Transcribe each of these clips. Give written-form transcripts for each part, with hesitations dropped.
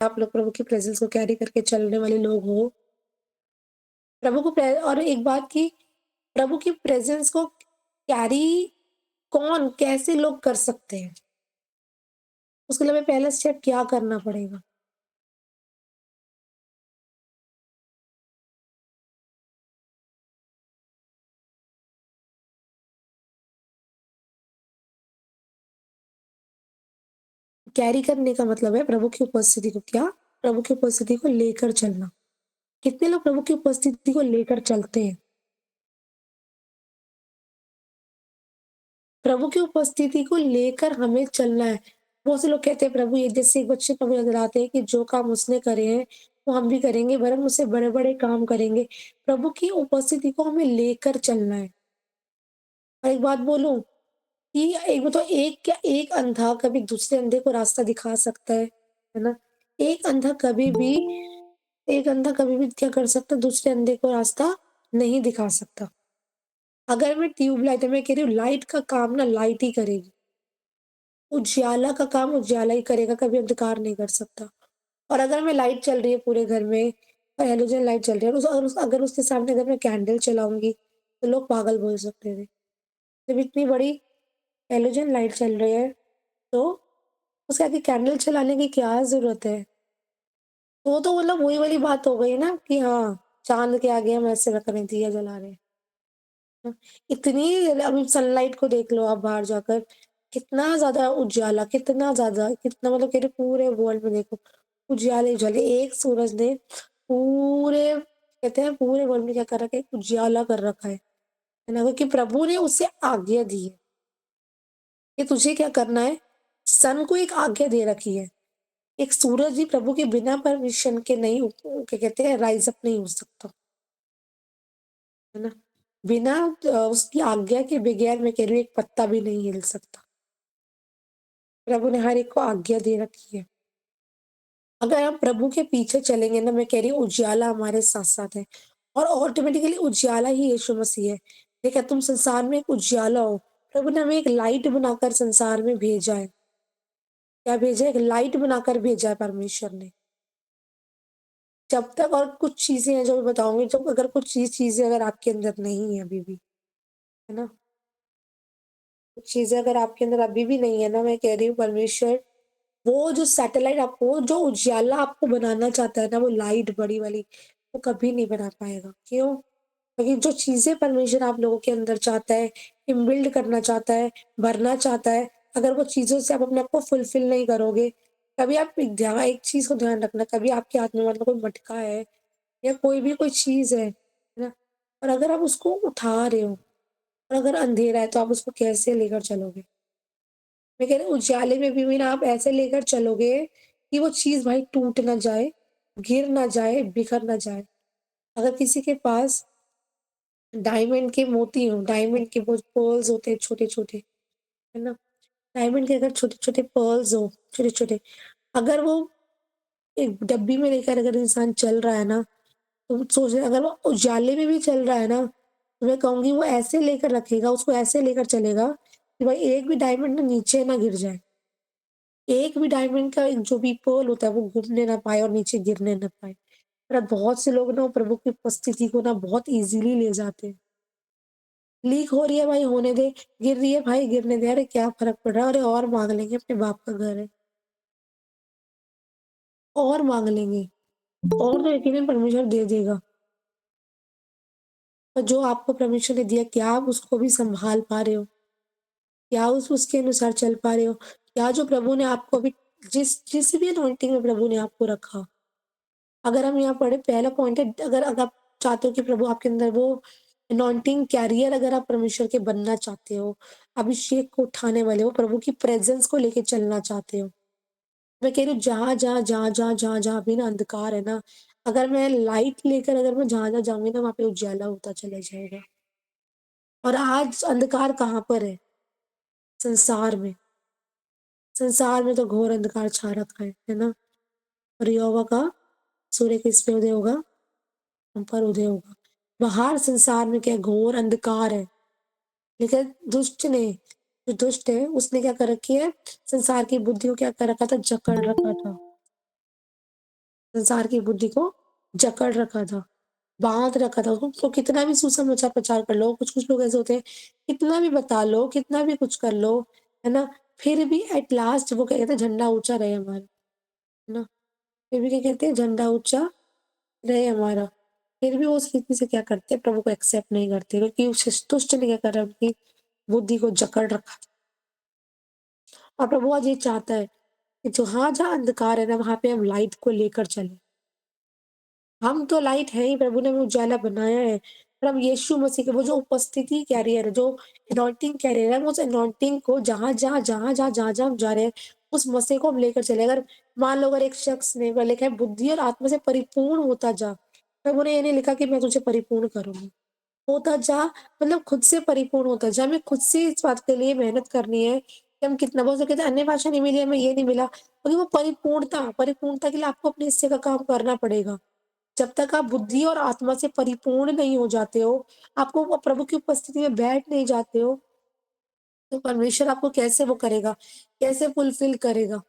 आप लोग प्रभु की प्रेज़ेंस को कैरी करके चलने वाले लोग हो। प्रभु को प्रे और एक बात कि प्रभु की प्रेज़ेंस को कैरी कौन, कैसे लोग कर सकते हैं? उसके लिए हमें पहला स्टेप क्या करना पड़ेगा? कैरी करने का मतलब है प्रभु की उपस्थिति को क्या? प्रभु की उपस्थिति को लेकर चलना। कितने लोग प्रभु की उपस्थिति को लेकर चलते हैं? प्रभु की उपस्थिति को लेकर हमें चलना है। बहुत से लोग कहते हैं प्रभु ये जैसे एक बच्चे प्रभु नज़र आते हैं कि जो काम उसने करे हैं, वो हम भी करेंगे वरन उससे बड़े-बड़े काम करेंगे। प्रभु की उपस्थिति को हमें लेकर चलना है। और एक बात बोलूँ कि एक वो तो एक क्या एक अंधा कभी दूसरे अंधे को रास्ता दिखा सकता है ना? एक अंधा कभी भी एक अंधा कभी भी क्या कर सकता है दूसरे अंधे को रास्ता नहीं दिखा सकता। अगर मैं ट्यूबलाइट है मैं कह रही हूँ लाइट का काम ना लाइट ही करेगी। उजियाला का काम उजियाला ही करेगा, कभी अंधकार नहीं कर सकता। और अगर मैं लाइट चल रही है पूरे घर में और हैलोजन लाइट चल रही है और अगर उसके सामने अगर मैं कैंडल चलाऊँगी, तो लोग पागल बोल सकते थे। जब इतनी बड़ी हैलोजन लाइट चल रही है, तो उसके आगे कैंडल चलाने की क्या ज़रूरत है? तो मतलब वही वाली बात हो गई ना कि हाँ, चाँद के आगे हम ऐसे रख रहे हैं, दिया जला रहे हैं। हाँ, इतनी अभी सनलाइट को देख लो आप बाहर जाकर, कितना ज़्यादा उजाला, कितना ज़्यादा, कितना मतलब कह रहे पूरे वर्ल्ड में देखो, उजियाले ही उजियाले। एक सूरज ने पूरे कहते हैं पूरे वर्ल्ड में क्या कर रखा है, उजियाला कर रखा है ना? क्योंकि प्रभु ने उसे आज्ञा दी है कि तुझे क्या करना है, सन को एक आज्ञा दे रखी है। एक सूरज भी प्रभु के बिना परमिशन के नहीं क्या कहते हैं राइज़ अप नहीं हो सकता, है ना? बिना उसकी आज्ञा के बगैर मैं कह रही हूँ एक पत्ता भी नहीं हिल सकता। प्रभु ने हर एक को आज्ञा दे रखी है। अगर हम प्रभु के पीछे चलेंगे ना मैं कह रही हूँ उजियाला हमारे साथ-साथ है और ऑटोमेटिकली उजियाला ही यीशु मसीह है। देखिए तुम संसार में एक उजियाला हो। प्रभु ने हमें एक लाइट बनाकर संसार में भेजा है। क्या भेजा है? एक लाइट बनाकर भेजा है परमेश्वर ने। जब तक और कुछ चीज़ें हैं जो मैं बताऊँगी जब अगर कुछ चीज़ें अगर आपके अंदर नहीं है अभी भी, है ना? कुछ चीज़ें अगर आपके अंदर अभी भी नहीं है ना मैं कह रही हूँ परमेश्वर वो जो सैटेलाइट आपको जो उजियाला आपको बनाना चाहता है ना वो लाइट बड़ी वाली, वो कभी नहीं बना पाएगा। क्यों? क्योंकि जो चीज़ें परमेश्वर आप लोगों के अंदर चाहता है, इनबिल्ड करना चाहता है, भरना चाहता है, अगर वो चीज़ों से आप अपने आप को फुलफ़िल नहीं करोगे, कभी आप एक चीज़ को ध्यान रखना, कभी आपके हाथ में मतलब कोई मटका है या कोई भी कोई चीज़ है ना? और अगर आप उसको उठा रहे हो और अगर अंधेरा है तो आप उसको कैसे लेकर चलोगे? मैं कह रही हूँ उजाले में भी ना आप ऐसे लेकर चलोगे कि वो चीज़ भाई टूट ना जाए, गिर ना जाए, बिखर ना जाए। अगर किसी के पास डायमंड के मोती हों, डायमंड के वो पर्ल्स होते हैं छोटे-छोटे, है ना? डायमंड के अगर छोटे-छोटे पर्ल्स हों, छोटे-छोटे, अगर वो एक डब्बी में लेकर अगर इंसान चल रहा है ना, तो सोच रहे अगर वो उजाले में भी चल रहा है ना, तो मैं कहूँगी वो ऐसे लेकर रखेगा, उसको ऐसे लेकर चलेगा कि भाई एक भी डायमंड ना नीचे ना गिर जाए। एक भी डायमंड का एक जो भी पर्ल होता है वो घूमने ना पाए और नीचे गिरने ना पाए। पर बहुत से लोग ना प्रभु की उपस्थिति को ना बहुत ईज़िली ले जाते हैं। लीक हो रही है भाई होने दे, गिर रही है भाई गिरने दे, अरे क्या फ़र्क पड़ रहा है? अरे और माँग लेंगे अपने बाप का घर है, और माँग लेंगे, और तो यकीनन परमेश्वर दे देगा। पर जो आपको परमेश्वर ने दिया क्या आप उसको भी सँभाल पा रहे हो? क्या उसके अनुसार चल पा रहे हो? क्या जो प्रभु ने आपको अभी जिस जिस भी अनॉइंटिंग में प्रभु ने आपको रखा अगर हम यहाँ पढ़े पहला पॉइंट है अगर आप चाहते हो कि प्रभु आपके अंदर वो अनॉइंटिंग कैरियर अगर आप परमेश्वर के बनना चाहते हो, अभिषेक को उठाने वाले हो, प्रभु की प्रेज़ेंस को लेके चलना चाहते हो। मैं कह रही हूँ जहाँ भी ना अंधकार है ना, अगर मैं लाइट लेकर अगर मैं जहाँ-जहाँ जाऊँगी ना वहाँ पे उजाला होता चला जाएगा। और आज अंधकार कहाँ पर है? संसार में। संसार में तो घोर अंधकार छा रखा है ना? और यहोवा का सूर्य किस पे उदय होगा? हम पर उदय होगा। बाहर संसार में क्या घोर अंधकार है, लेकिन दुष्ट ने जो दुष्ट है उसने क्या कर रखी है, संसार की बुद्धि को क्या कर रखा था, जकड़ रखा था। संसार की बुद्धि को जकड़ रखा था, बाँध रखा था। उसको कितना भी सुसमाचार प्रचार कर लो, कुछ-कुछ लोग ऐसे होते हैं, कितना भी बता लो, कितना भी कुछ कर लो, है ना? फिर भी एट लास्ट वो क्या कहते हैं, झंडा ऊँचा रहे हमारा, है ना? फिर भी क्या कहते हैं, झंडा ऊँचा रहे हमारा। फिर भी वो उस रीति से क्या करते हैं, प्रभु को एक्सेप्ट नहीं करते, क्योंकि उस दुष्ट ने क्या करा, उनकी बुद्धि को जकड़ रखा। और प्रभु आज ये चाहता है कि जहाँ-जहाँ अंधकार है ना, वहाँ पे हम लाइट को लेकर चलें। हम तो लाइट हैं ही, प्रभु ने हमें उजाला बनाया है। पर हम यीशु मसीह के वो जो उपस्थिति कैरियर है, जो अनॉइंटिंग कैरियर है, हम उस अनॉइंटिंग को जहाँ-जहाँ हम जा रहे हैं, उस मसीह को हम लेकर चले। अगर मान लो अगर एक शख्स ने अगर लिखा है बुद्धि और आत्मा से परिपूर्ण होता जा, प्रभु ने ये नहीं लिखा कि मैं तुझे परिपूर्ण करूँगा। होता जा मतलब खुद से परिपूर्ण होता जा, हमें खुद से इस बात के लिए मेहनत करनी है कि हम कितना बहुत से कहते हैं अन्य भाषा नहीं मिली, हमें ये नहीं मिला, क्योंकि वो परिपूर्णता के लिए आपको अपने हिस्से का काम करना पड़ेगा। जब तक आप बुद्धि और आत्मा से परिपूर्ण नहीं हो जाते हो, आपको वो प्रभु की उपस्थिति में बैठ नहीं जाते हो, तो परमेश्वर आपको कैसे वो करेगा, कैसे फुलफिल करेगा?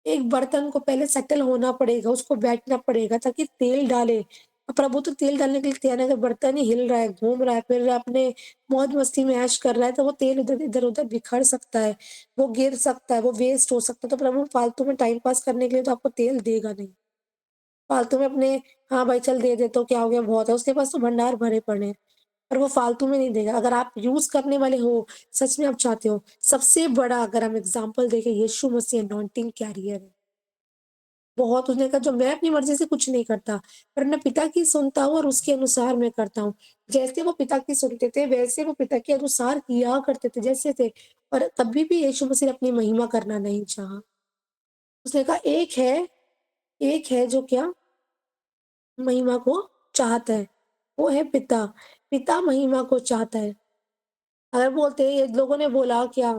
एक बर्तन को पहले सेटल होना पड़ेगा, उसको बैठना पड़ेगा ताकि तेल डाले। प्रभु तो तेल डालने के लिए तैयार है, अगर बर्तन ही हिल रहा है, घूम रहा है, फिर रहा है, अपने मौज-मस्ती में ऐश कर रहा है, तो वो तेल इधर-उधर बिखर सकता है, वो गिर सकता है, वो वेस्ट हो सकता है। तो प्रभु फालतू में टाइम पास करने के लिए तो आपको तेल देगा नहीं। फालतू में अपने हाँ भाई चल दे देता हूँ, क्या हो गया बहुत है, उसके पास तो भंडार भरे पड़े हैं, पर वो फालतू में नहीं देगा। अगर आप यूज़ करने वाले हो, सच में आप चाहते हो, सबसे बड़ा अगर हम एग्ज़ाम्पल देखें यीशु मसीह अनॉइंटिंग कैरियर है। बहुत उसने कहा जो मैं अपनी मर्ज़ी से कुछ नहीं करता, पर मैं पिता की सुनता हूँ और उसके अनुसार मैं करता हूँ। जैसे वो पिता की सुनते थे, वैसे वो पिता के अनुसार किया करते थे, जैसे थे। और कभी भी यीशु मसीह ने अपनी महिमा करना नहीं चाहा। उसने कहा एक है जो क्या महिमा को चाहता है, वो है पिता। पिता महिमा को चाहता है। अगर बोलते हैं ये लोगों ने बोला क्या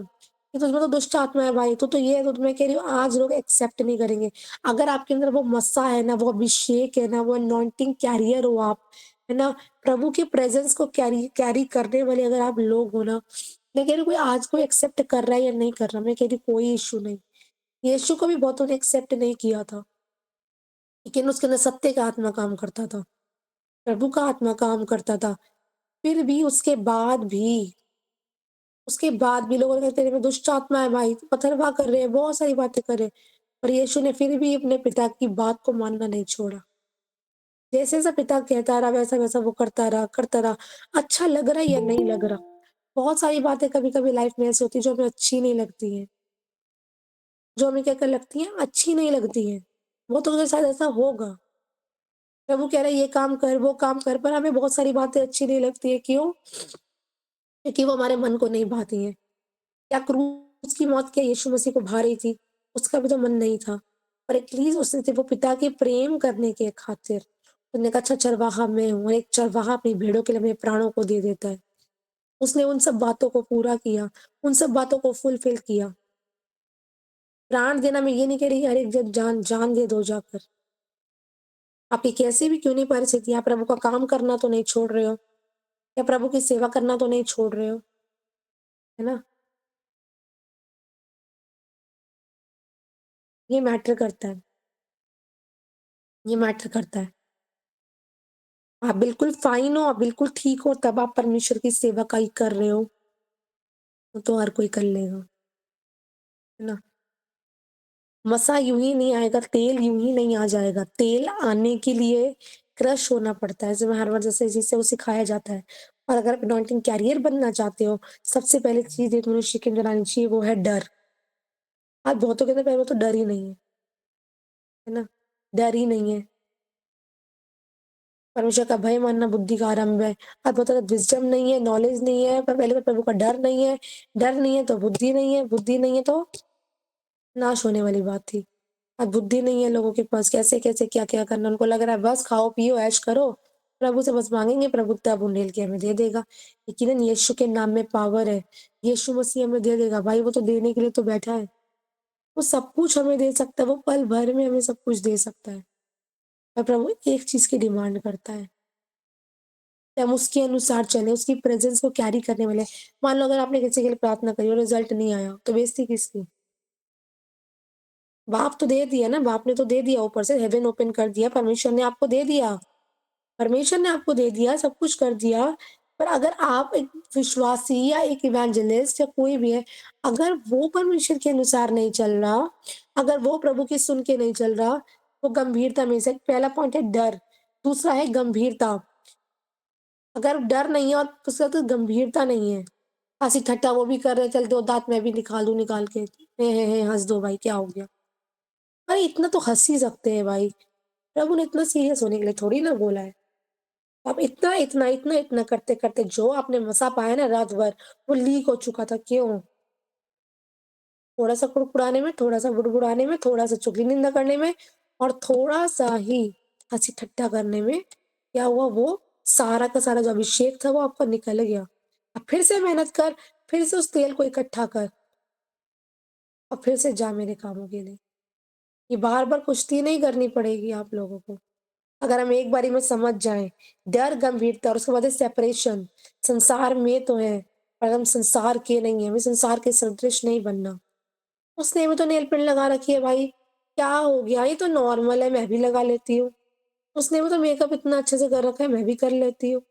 कि तुझमें तो दुष्ट आत्मा है भाई, तू तो ये है, तो मैं कह रही हूँ आज लोग एक्सेप्ट नहीं करेंगे। अगर आपके अंदर वो मस्सा है ना, वो अभिषेक है ना, वो अनॉइंटिंग कैरियर हो आप, है ना? प्रभु के प्रेज़ेंस को कैरी कैरी करने वाले अगर आप लोग हो ना, मैं कह रही हूँ कोई आज कोई एक्सेप्ट कर रहा है या नहीं कर रहा, मैं कह रही हूँ कोई इश्यू नहीं। यीशु को भी बहुतों ने एक्सेप्ट नहीं किया था, लेकिन उसके अंदर सत्य का आत्मा काम करता था, प्रभु का आत्मा काम करता था। फिर भी उसके बाद भी लोगों ने कहा तेरे में दुष्ट आत्मा है भाई, तू पथरवाह कर रहे हैं, बहुत सारी बातें कर रहे हैं। पर यीशु ने फिर भी अपने पिता की बात को मानना नहीं छोड़ा। जैसे-जैसा पिता कहता रहा, वैसा-वैसा वो करता रहा। अच्छा लग रहा है या नहीं लग रहा। बहुत सारी बातें कभी-कभी लाइफ में ऐसी होती हैं जो हमें अच्छी नहीं लगती हैं, जो हमें क्या-क्या लगती हैं, अच्छी नहीं लगती हैं। वो तो उसके साथ ऐसा होगा। प्रभु कह रहा है ये काम कर, वो काम कर, पर हमें बहुत सारी बातें अच्छी नहीं लगती हैं, क्यों? क्योंकि वो हमारे मन को नहीं भाती हैं। क्या क्रूस की मौत क्या यीशु मसीह को भा रही थी? उसका भी तो मन नहीं था। पर एटलीस्ट उसने थे वो पिता के प्रेम करने के खातिर, उसने कहा अच्छा चरवाहा मैं हूँ और एक चरवाहा अपनी भेड़ों के लिए अपने प्राणों को दे देता है। उसने उन सब बातों को पूरा किया, उन सब बातों को फुलफिल किया। प्राण देना मैं ये नहीं कह रही हर एक जन जान जान दे दो जाकर। आपकी कैसी भी क्यों नहीं परिस्थिति, आप प्रभु का काम करना तो नहीं छोड़ रहे हो, या प्रभु की सेवा करना तो नहीं छोड़ रहे हो, है ना? ये मैटर करता है, ये मैटर करता है। आप बिल्कुल फ़ाइन हो, आप बिल्कुल ठीक हो, तब आप परमेश्वर की सेवा काई कर रहे हो, वो तो हर कोई कर लेगा, है ना? मसा यूँ ही नहीं आएगा, तेल यूँ ही नहीं आ जाएगा, तेल आने के लिए क्रश होना पड़ता है, जैसे मैं हर बार जैसे जिसे वो सिखाया जाता है। और अगर आप अनॉइंटिंग कैरियर बनना चाहते हो, सबसे पहली चीज़ एक मनुष्य के अंदर आनी चाहिए, वो है डर। आज बहुतों के अंदर पहले तो डर ही नहीं है ना? डर ही नहीं है। परमेश्वर का भय मानना बुद्धि का आरंभ है। अब होता है विज़डम नहीं है, नॉलेज नहीं है, पर पहले तो प्रभु का डर नहीं है तो बुद्धि नहीं है, बुद्धि नहीं है तो नाश होने वाली बात थी। अब बुद्धि नहीं है लोगों के पास, कैसे-कैसे, क्या-क्या करना, उनको लग रहा है बस खाओ-पियो, ऐश करो, प्रभु से बस माँगेंगे, प्रभु तब उंडेल के हमें दे देगा। यकीनन यीशु के नाम में पावर है, यीशु मसीह हमें दे देगा, भाई वो तो देने के लिए तो बैठा है। वो सब कुछ हमें दे सकता है, वो पल भर में हमें सब कुछ दे सकता है। पर प्रभु एक चीज़ की डिमांड करता है कि हम उसके अनुसार चलें, उसकी प्रेज़ेंस को कैरी करने वाले हैं। मान लो अगर आपने किसी के लिए प्रार्थना करी और रिज़ल्ट नहीं आया, तो बेइज़्ज़ती किसकी? बाप तो दे दिया ना, बाप ने तो दे दिया ऊपर से हेवन ओपन कर दिया, परमेश्वर ने आपको दे दिया। परमेश्वर ने आपको दे दिया, सब कुछ कर दिया, पर अगर आप एक विश्वासी या एक इवेंजलिस्ट या कोई भी है, अगर वो परमेश्वर के अनुसार नहीं चल रहा, अगर वो प्रभु की सुन के नहीं चल रहा, तो गंभीरता में से पहला पॉइंट है डर, दूसरा है गंभीरता। अगर डर नहीं है और उसके साथ गंभीरता नहीं है, हँसी-ठट्टा वो भी कर रहे हैं, चल 2 दाँत मैं भी निकाल दूँ निकाल के, हे, हँस दो भाई क्या हो गया? अरे इतना तो हँस ही सकते हैं भाई, प्रभु ने इतना सीरियस होने के लिए थोड़ी ना बोला है। अब इतना करते-करते जो आपने मज़ा पाया ना रात भर, वो लीक हो चुका था, क्यों? थोड़ा-सा कुड़कुड़ाने में, थोड़ा-सा बुड़बुड़ाने में, थोड़ा-सा चुगली-निंदा करने में और थोड़ा-सा ही हँसी-ठट्टा करने में, क्या हुआ वो सारा का सारा जो अभिषेक था वो आपका निकल गया। अब फिर से मेहनत कर, फिर से उस तेल को इकट्ठा कर और फिर से जा मेरे कामों के लिए। ये बार-बार कुश्ती नहीं करनी पड़ेगी आप लोगों को। अगर हम एक बारी में समझ जाएँ, डर, गंभीरता और उसके बाद है सेपरेशन, संसार में तो हैं, पर हम संसार के नहीं हैं, हमें संसार के सदृश नहीं बनना। उसने भी तो नेल पेंट लगा रखी है भाई, क्या हो गया? ये तो नॉर्मल है, मैं भी लगा लेती हूँ। उसने भी तो मेकअप इतना अच्छे से कर रखा है, मैं भी कर लेती हूँ।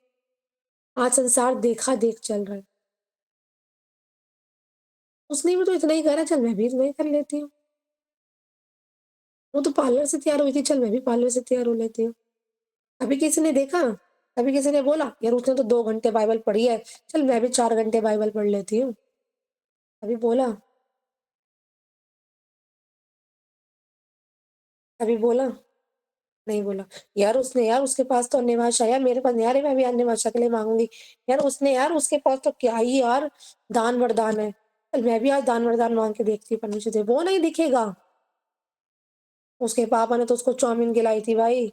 आज संसार देखा-देख चल रहा है। उसने भी तो इतना ही करा, चल मैं भी इतना ही कर लेती हूँ। वो तो पार्लर से तैयार हुई थी, चल मैं भी पार्लर से तैयार हो लेती हूँ। कभी किसी ने देखा? कभी किसी ने बोला, यार उसने तो 2 घंटे बाइबल पढ़ी है, चल मैं भी 4 घंटे बाइबल पढ़ लेती हूँ। कभी बोला? कभी बोला? नहीं बोला। यार उसके पास तो अन्य भाषा है, यार मेरे पास नहीं, अरे मैं भी अन्य भाषा के लिए माँगूँगी। यार उसके पास तो क्या ही यार दान-वरदान है। चल मैं भी आज दान-वरदान माँग के देखती हूँ परमेश्वर से, वो नहीं दिखेगा। उसके पापा ने तो उसको चाउमीन खिलाई थी भाई।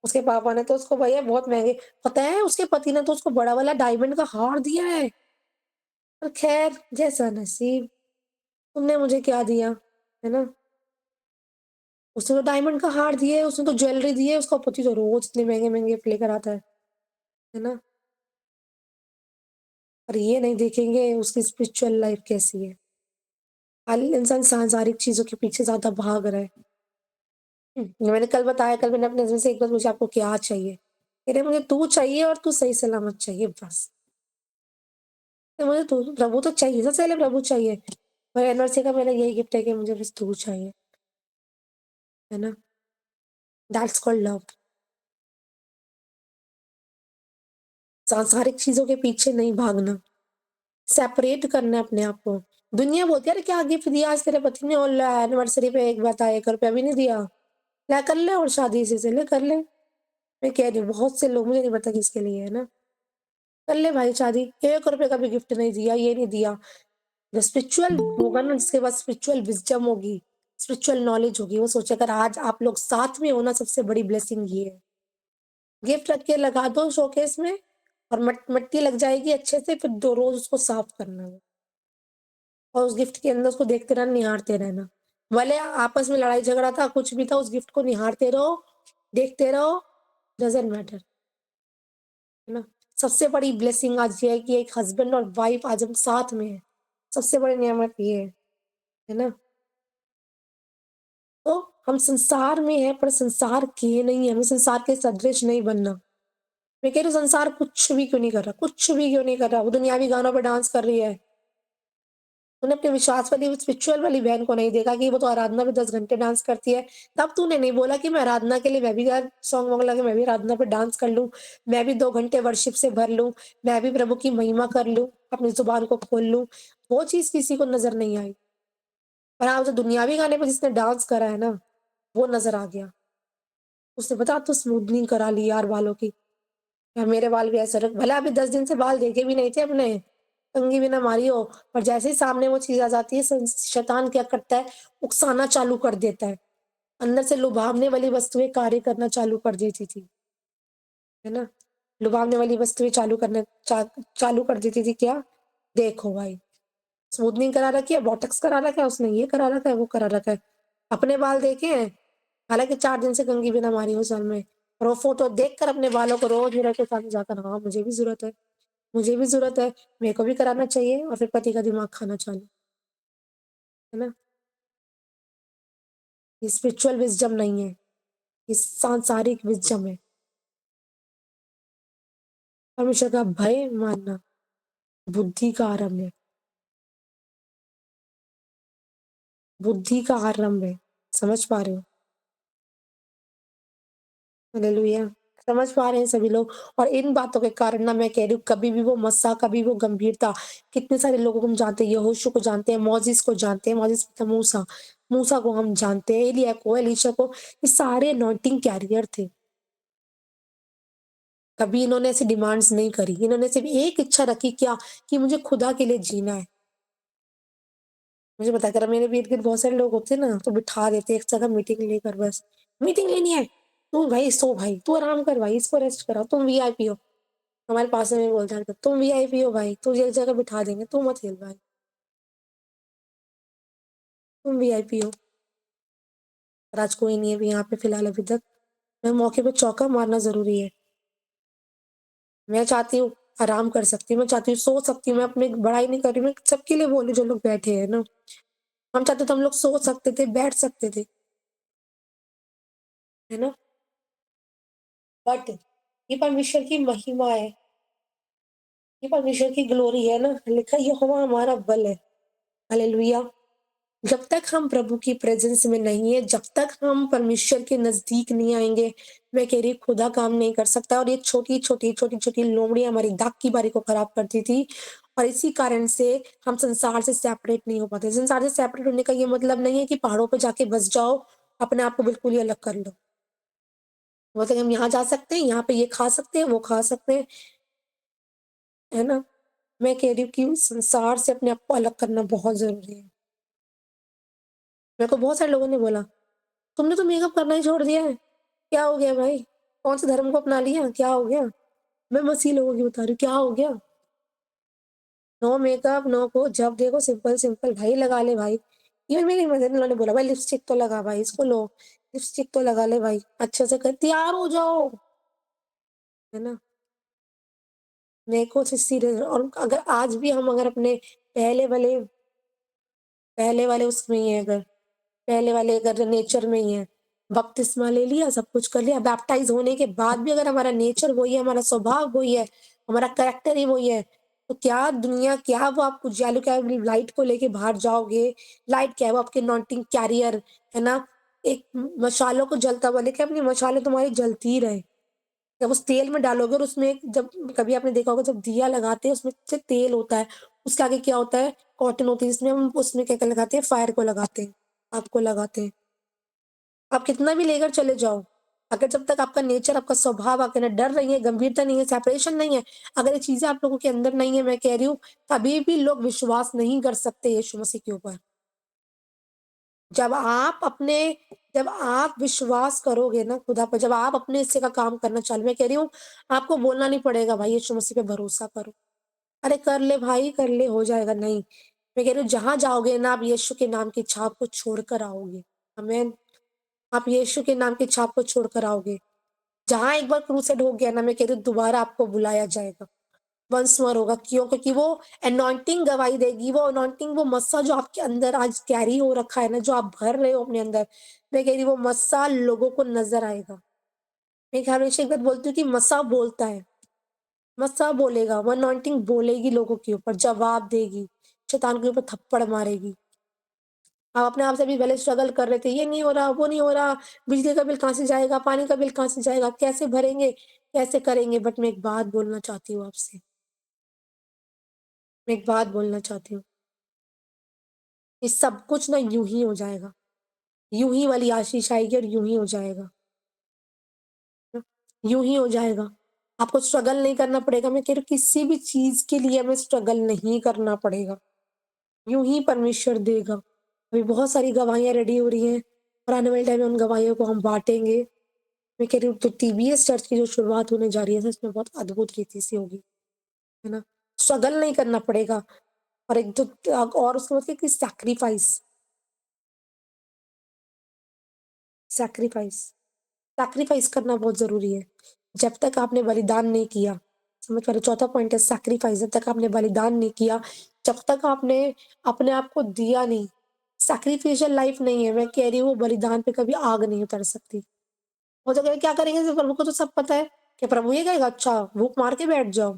उसके पापा ने तो उसको भैया बहुत महँगे, पता है उसके पति ने तो उसको बड़ा वाला डायमंड का हार दिया है। पर ख़ैर जैसा नसीब, तुमने मुझे क्या दिया, है ना? उसने तो डायमंड का हार दिया है, उसने तो ज्वेलरी दी है, उसका पति तो रोज़ इतने महँगे-महँगे गिफ्ट लेकर आता है ना? और ये नहीं देखेंगे उसकी स्पिरिचुअल लाइफ़ कैसी है। खाली इंसान सांसारिक चीज़ों के पीछे ज़्यादा भाग रहा है। मैंने कल बताया, कल मैंने अपने हस्बैंड से एक बार पूछा आपको क्या चाहिए? कह रहे मुझे तू चाहिए और तू सही सलामत चाहिए बस। तो मुझे तू प्रभु तो चाहिए, सबसे पहले प्रभु चाहिए। और एनिवर्सरी का मेरा यही गिफ्ट है कि मुझे बस तू चाहिए, है ना? That's called love. सांसारिक चीज़ों के पीछे नहीं भागना, सेपरेट करना है अपने आप को। दुनिया बोलती है, "अरे क्या गिफ्ट दिया आज तेरे पति ने? और ला एनिवर्सरी पे एक बता ₹1 भी नहीं दिया। ला कर ले और शादी इसी से ले कर ले।" मैं कह रही हूँ बहुत से लोग, मुझे नहीं पता किसके लिए है ना, कर ले भाई शादी, ₹1 का भी गिफ्ट नहीं दिया, ये नहीं दिया। जो स्पिरिचुअल होगा ना, जिसके पास स्पिरिचुअल विज़डम होगी, स्पिरिचुअल नॉलेज होगी, वो सोचे अगर आज आप लोग साथ में हो ना, सबसे बड़ी ब्लेसिंग ये है। गिफ्ट रख के लगा दो शोकेस में और मट्टी लग जाएगी अच्छे से, फिर 2 रोज़ उसको साफ करना है और उस गिफ्ट के अंदर उसको देखते रहना, निहारते रहना। भले आपस में लड़ाई झगड़ा था, कुछ भी था, उस गिफ्ट को निहारते रहो, देखते रहो, डज़न्ट मैटर, है ना? सबसे बड़ी ब्लेसिंग आज ये है कि एक हस्बैंड और वाइफ आज हम साथ में हैं। सबसे बड़ी नेमत ये है ना? तो हम संसार में हैं पर संसार के नहीं हैं, हमें संसार के सदृश नहीं बनना। मैं कह रही हूँ संसार कुछ भी क्यों नहीं कर रहा, कुछ भी क्यों नहीं कर रहा, वो दुनियावी गानों पे डांस कर रही है। तूने अपने विश्वास वाली स्पिरिचुअल वाली बहन को नहीं देखा कि वो तो आराधना में 10 घंटे डांस करती है। तब तूने नहीं बोला कि मैं आराधना के लिए मैं भी यार सॉन्ग वॉन्ग लगा, मैं भी आराधना पे डांस कर लूँ, मैं भी 2 घंटे वर्शिप से भर लूँ, मैं भी प्रभु की महिमा कर लूँ, अपनी ज़ुबान को खोल लूँ। वो चीज़ किसी को नज़र नहीं आई। पर हाँ, जो दुनियावी गाने पे जिसने डांस करा है ना, वो नज़र आ गया। उसने पता तो स्मूथनिंग करा ली यार बालों की। यार मेरे बाल भी ऐसे रख, भले अभी 10 दिन से बाल देखे भी नहीं थे अपने, कंघी भी ना मारी हो, पर जैसे ही सामने वो चीज़ आ जाती है, शैतान क्या करता है, उकसाना चालू कर देता है। अंदर से लुभावने वाली वस्तुएँ कार्य करना चालू कर देती थी, है ना? लुभावने वाली वस्तुएँ चालू कर देती थी क्या? देखो भाई, स्मूथनिंग करा रखी है, बोटॉक्स करा रखा है उसने, ये करा रखा है, वो करा रखा है। अपने बाल देखे हैं? हालाँकि 4 दिन से कंघी भी ना मारी हूँ असल में, और वो फ़ोटो देखकर अपने बालों को रोज़ मिरर के सामने जाकर हाँ, मुझे भी ज़रूरत है, मेरे को भी कराना चाहिए और फिर पति का दिमाग खाना चालू, है ना? ये स्पिरिचुअल विज़डम नहीं है, ये सांसारिक विज़डम है। परमेश्वर का भय मानना बुद्धि का आरंभ है, बुद्धि का आरंभ है। समझ पा रहे हो? हालेलुया! समझ पा रहे हैं सभी लोग। और इन बातों के कारण ना मैं कह रही हूँ कभी भी वो मस्सा, कभी वो गंभीरता, कितने सारे लोगों को हम जानते हैं, यहोशू को जानते हैं, मोसेस को जानते हैं, मोसेस मतलब मूसा, मूसा को हम जानते हैं, एलिय्याह को, एलीशा को, ये सारे अनॉइंटिंग कैरियर थे। कभी इन्होंने ऐसी डिमांड्स नहीं करी, इन्होंने सिर्फ़ एक इच्छा रखी क्या कि मुझे खुदा के लिए जीना है। मुझे पता है अगर मेरे भी इर्द-गिर्द बहुत सारे लोग होते ना तो बिठा देते एक जगह मीटिंग लेकर बस, मीटिंग लेनी है, तू भाई सो भाई, तू आराम कर भाई, इसको रेस्ट कराओ, तुम वीआईपी हो। हमारे पास में भी बोलता है, तुम वीआईपी हो भाई, तुझे एक जगह बिठा देंगे, तू मत हिल भाई, तुम वीआईपी हो। पर आज कोई नहीं है अभी यहाँ पे फिलहाल अभी तक। मैं मौके पे चौका मारना ज़रूरी है। मैं चाहती हूँ आराम कर सकती हूँ, मैं चाहती हूँ सो सकती हूँ, मैं अपनी बड़ाई नहीं कर रही, मैं सबके लिए बोल रही हूँ जो लोग बैठे हैं ना। हम चाहते तो हम लोग सो सकते थे, बैठ सकते थे, है ना? बट ये परमेश्वर की महिमा है, ये परमेश्वर की ग्लोरी है ना, लिखा है यहोवा हमारा बल है। हालेलुया! जब तक हम प्रभु की प्रेज़ेंस में नहीं है, जब तक हम परमेश्वर के नज़दीक नहीं आएँगे, मैं कह रही खुदा काम नहीं कर सकता। और ये छोटी-छोटी, छोटी-छोटी लोमड़ियाँ हमारी दाख की बारी को खराब करती थी और इसी कारण से हम संसार से सेपरेट नहीं हो पाते। संसार से सेपरेट होने का ये मतलब नहीं है कि पहाड़ों पे जाके बस जाओ, अपने आप को बिल्कुल ही अलग कर लो। मतलब हम यहाँ जा सकते हैं, यहाँ पे ये खा सकते हैं, वो खा सकते हैं, है ना? मैं कह रही हूँ कि संसार से अपने आप को अलग करना बहुत ज़रूरी है। मेरे को बहुत सारे लोगों ने बोला, "तुमने तो मेकअप करना ही छोड़ दिया है।" क्या हो गया भाई? कौन से धर्म को अपना लिया? क्या हो गया? मैं बस ये लोगों की बता रही हूँ, क्या हो गया? नो मेकअप, नो कुछ, जब देखो सिंपल सिंपल भाई लगा ले भाई। इवन मेरी मदर-इन-लॉ ने बोला, "भाई लिपस्टिक तो लगा भाई, इसको लो, लिपस्टिक तो लगा ले भाई, अच्छे से कर तैयार हो जाओ।" है ना? मेरे को तो सीरियस और अगर आज भी हम अगर अपने पहले वाले पहले वाले उसमें ही हैं अगर पहले वाले अगर नेचर में ही हैं, बपतिस्मा ले लिया, सब कुछ कर लिया, बैप्टाइज़ होने के बाद भी अगर हमारा नेचर वही है, हमारा स्वभाव वही है, हमारा कैरेक्टर ही वही है, तो क्या दुनिया क्या वो आप उजाले क्या लाइट को लेके बाहर जाओगे, लाइट क्या है वो आपके अनॉइंटिंग कैरियर, है ना? एक मशालों को जलता हुआ लेके अपनी मशालें तुम्हारी जलती ही रहे। जब उस तेल में डालोगे और उसमें एक जब कभी आपने देखा होगा जब दिया लगाते हैं उसमें से तेल होता है, उसके आगे क्या होता है? कॉटन होती है जिसमें हम उसमें क्या-क्या लगाते हैं? फायर को लगाते हैं, आग को लगाते हैं। आप कितना भी लेकर चले जाओ, अगर जब तक आपका नेचर, आपका स्वभाव, आपके अंदर डर नहीं है, गंभीरता नहीं है, सेपरेशन नहीं है, अगर ये चीज़ें आप लोगों के अंदर नहीं है, मैं कह रही हूँ, कभी भी लोग विश्वास नहीं कर सकते यीशु मसीह के ऊपर। जब आप अपने जब आप विश्वास करोगे ना खुदा पर, जब आप अपने हिस्से का काम करना चालू मैं कह रही हूँ, आपको बोलना नहीं पड़ेगा भाई यीशु मसीह पे भरोसा करो। अरे कर ले भाई, कर ले, हो जाएगा, नहीं। मैं कह रही हूँ जहाँ जाओगे ना आप यीशु के नाम की छाप को छोड़कर आओगे। आमीन। आप यीशु के नाम की छाप को छोड़कर आओगे। जहाँ एक बार क्रूसेड हो गया ना मैं कह रही हूँ दोबारा आपको बुलाया जाएगा। वंस मोर होगा क्यों? क्योंकि वो अनॉइंटिंग गवाही देगी, वो अनॉइंटिंग वो मस्सा जो आपके अंदर आज कैरी हो रखा है ना, जो आप भर रहे हो अपने अंदर, मैं कह रही हूँ वो मस्सा लोगों को नज़र आएगा। मैं हमेशा एक बात बोलती हूँ कि मस्सा बोलता है, मस्सा बोलेगा, वो अनॉइंटिंग बोलेगी लोगों के ऊपर, जवाब देगी, शैतान के ऊपर थप्पड़ मारेगी। आप अपने आप से भी पहले स्ट्रगल कर रहे थे, ये नहीं हो रहा, वो नहीं हो रहा, बिजली का बिल कहाँ से जाएगा, पानी का बिल कहाँ से जाएगा, कैसे भरेंगे, कैसे करेंगे? बट मैं एक बात बोलना चाहती हूँ आपसे, मैं एक बात बोलना चाहती हूँ, ये सब कुछ ना यूँ ही हो जाएगा। यूँ ही वाली आशीष आएगी और यूँ ही हो जाएगा। ना, यूँ ही हो जाएगा। आपको स्ट्रगल नहीं करना पड़ेगा, मैं कह रही हूँ किसी भी चीज़ के लिए हमें स्ट्रगल नहीं करना पड़ेगा। यूँ ही परमेश्वर देगा। अभी बहुत सारी गवाहियाँ रेडी हो रही हैं और आने वाले टाइम में उन गवाहियों को हम बाँटेंगे। मैं कह रही हूँ तो टीबीएस चर्च की जो शुरुआत होने जा रही है, सच में बहुत अद्भुत रीति से होगी, है ना? स्ट्रगल नहीं करना पड़ेगा और एक जो और उसके बाद कि सैक्रिफाइस सैक्रिफाइस सैक्रिफाइस करना बहुत ज़रूरी है। जब तक आपने बलिदान नहीं किया, समझ पा रहे हो? चौथा पॉइंट है सैक्रिफाइस जब तक आपने बलिदान नहीं किया, जब तक आपने अपने आप को दिया नहीं, सैक्रिफिशियल लाइफ नहीं है, मैं कह रही हूँ वो बलिदान पे कभी आग नहीं उतर सकती। वो तो कहे क्या करेंगे जब प्रभु को तो सब पता है। क्या प्रभु ये कहेगा अच्छा भूख मार के बैठ जाओ?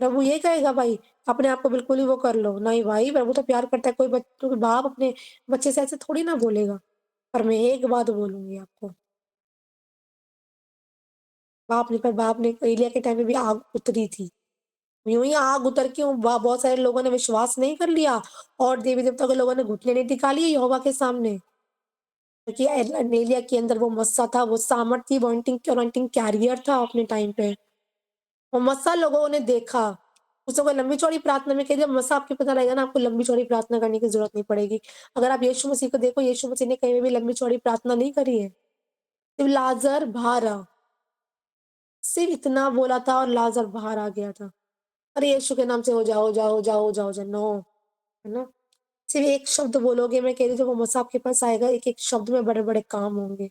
प्रभु ये कहेगा भाई अपने आप को बिल्कुल ही वो कर लो। नहीं भाई प्रभु तो प्यार करता है, कोई बाप अपने बच्चे से ऐसे थोड़ी ना बोलेगा। पर मैं एक बात बोलूँगी आपको, बाप ने एलिय्याह के टाइम में भी आग उतरी थी। यूँ ही आग उतर के बहुत सारे लोगों ने विश्वास नहीं कर लिया और देवी-देवताओं के लोगों ने घुटने नहीं टिका लिए यहोवा के सामने। क्योंकि एलिय्याह के अंदर वो मस्सा था, वो सामर्थ थी, वो अनॉइंटिंग कैरियर था अपने टाइम पे। वो मस्सा लोगों ने देखा। उसने कोई लंबी-चौड़ी प्रार्थना में कही, जब मस्सा आपको पता लगेगा ना, आपको लंबी-चौड़ी प्रार्थना करने की ज़रूरत नहीं पड़ेगी। अगर आप यीशु मसीह को देखो, यीशु मसीह ने कहीं भी लंबी-चौड़ी प्रार्थना नहीं करी है। सिर्फ लाज़र बाहर आ, सिर्फ इतना बोला था और लाज़र बाहर आ गया था। अरे यीशु के नाम से हो जाओ, जाओ, जाओ, जाओ, जाओ, नो, है ना? सिर्फ एक शब्द बोलोगे, मैं कह रही हूँ जब वो मसीह आपके पास आएगा, एक-एक शब्द में बड़े-बड़े काम होंगे।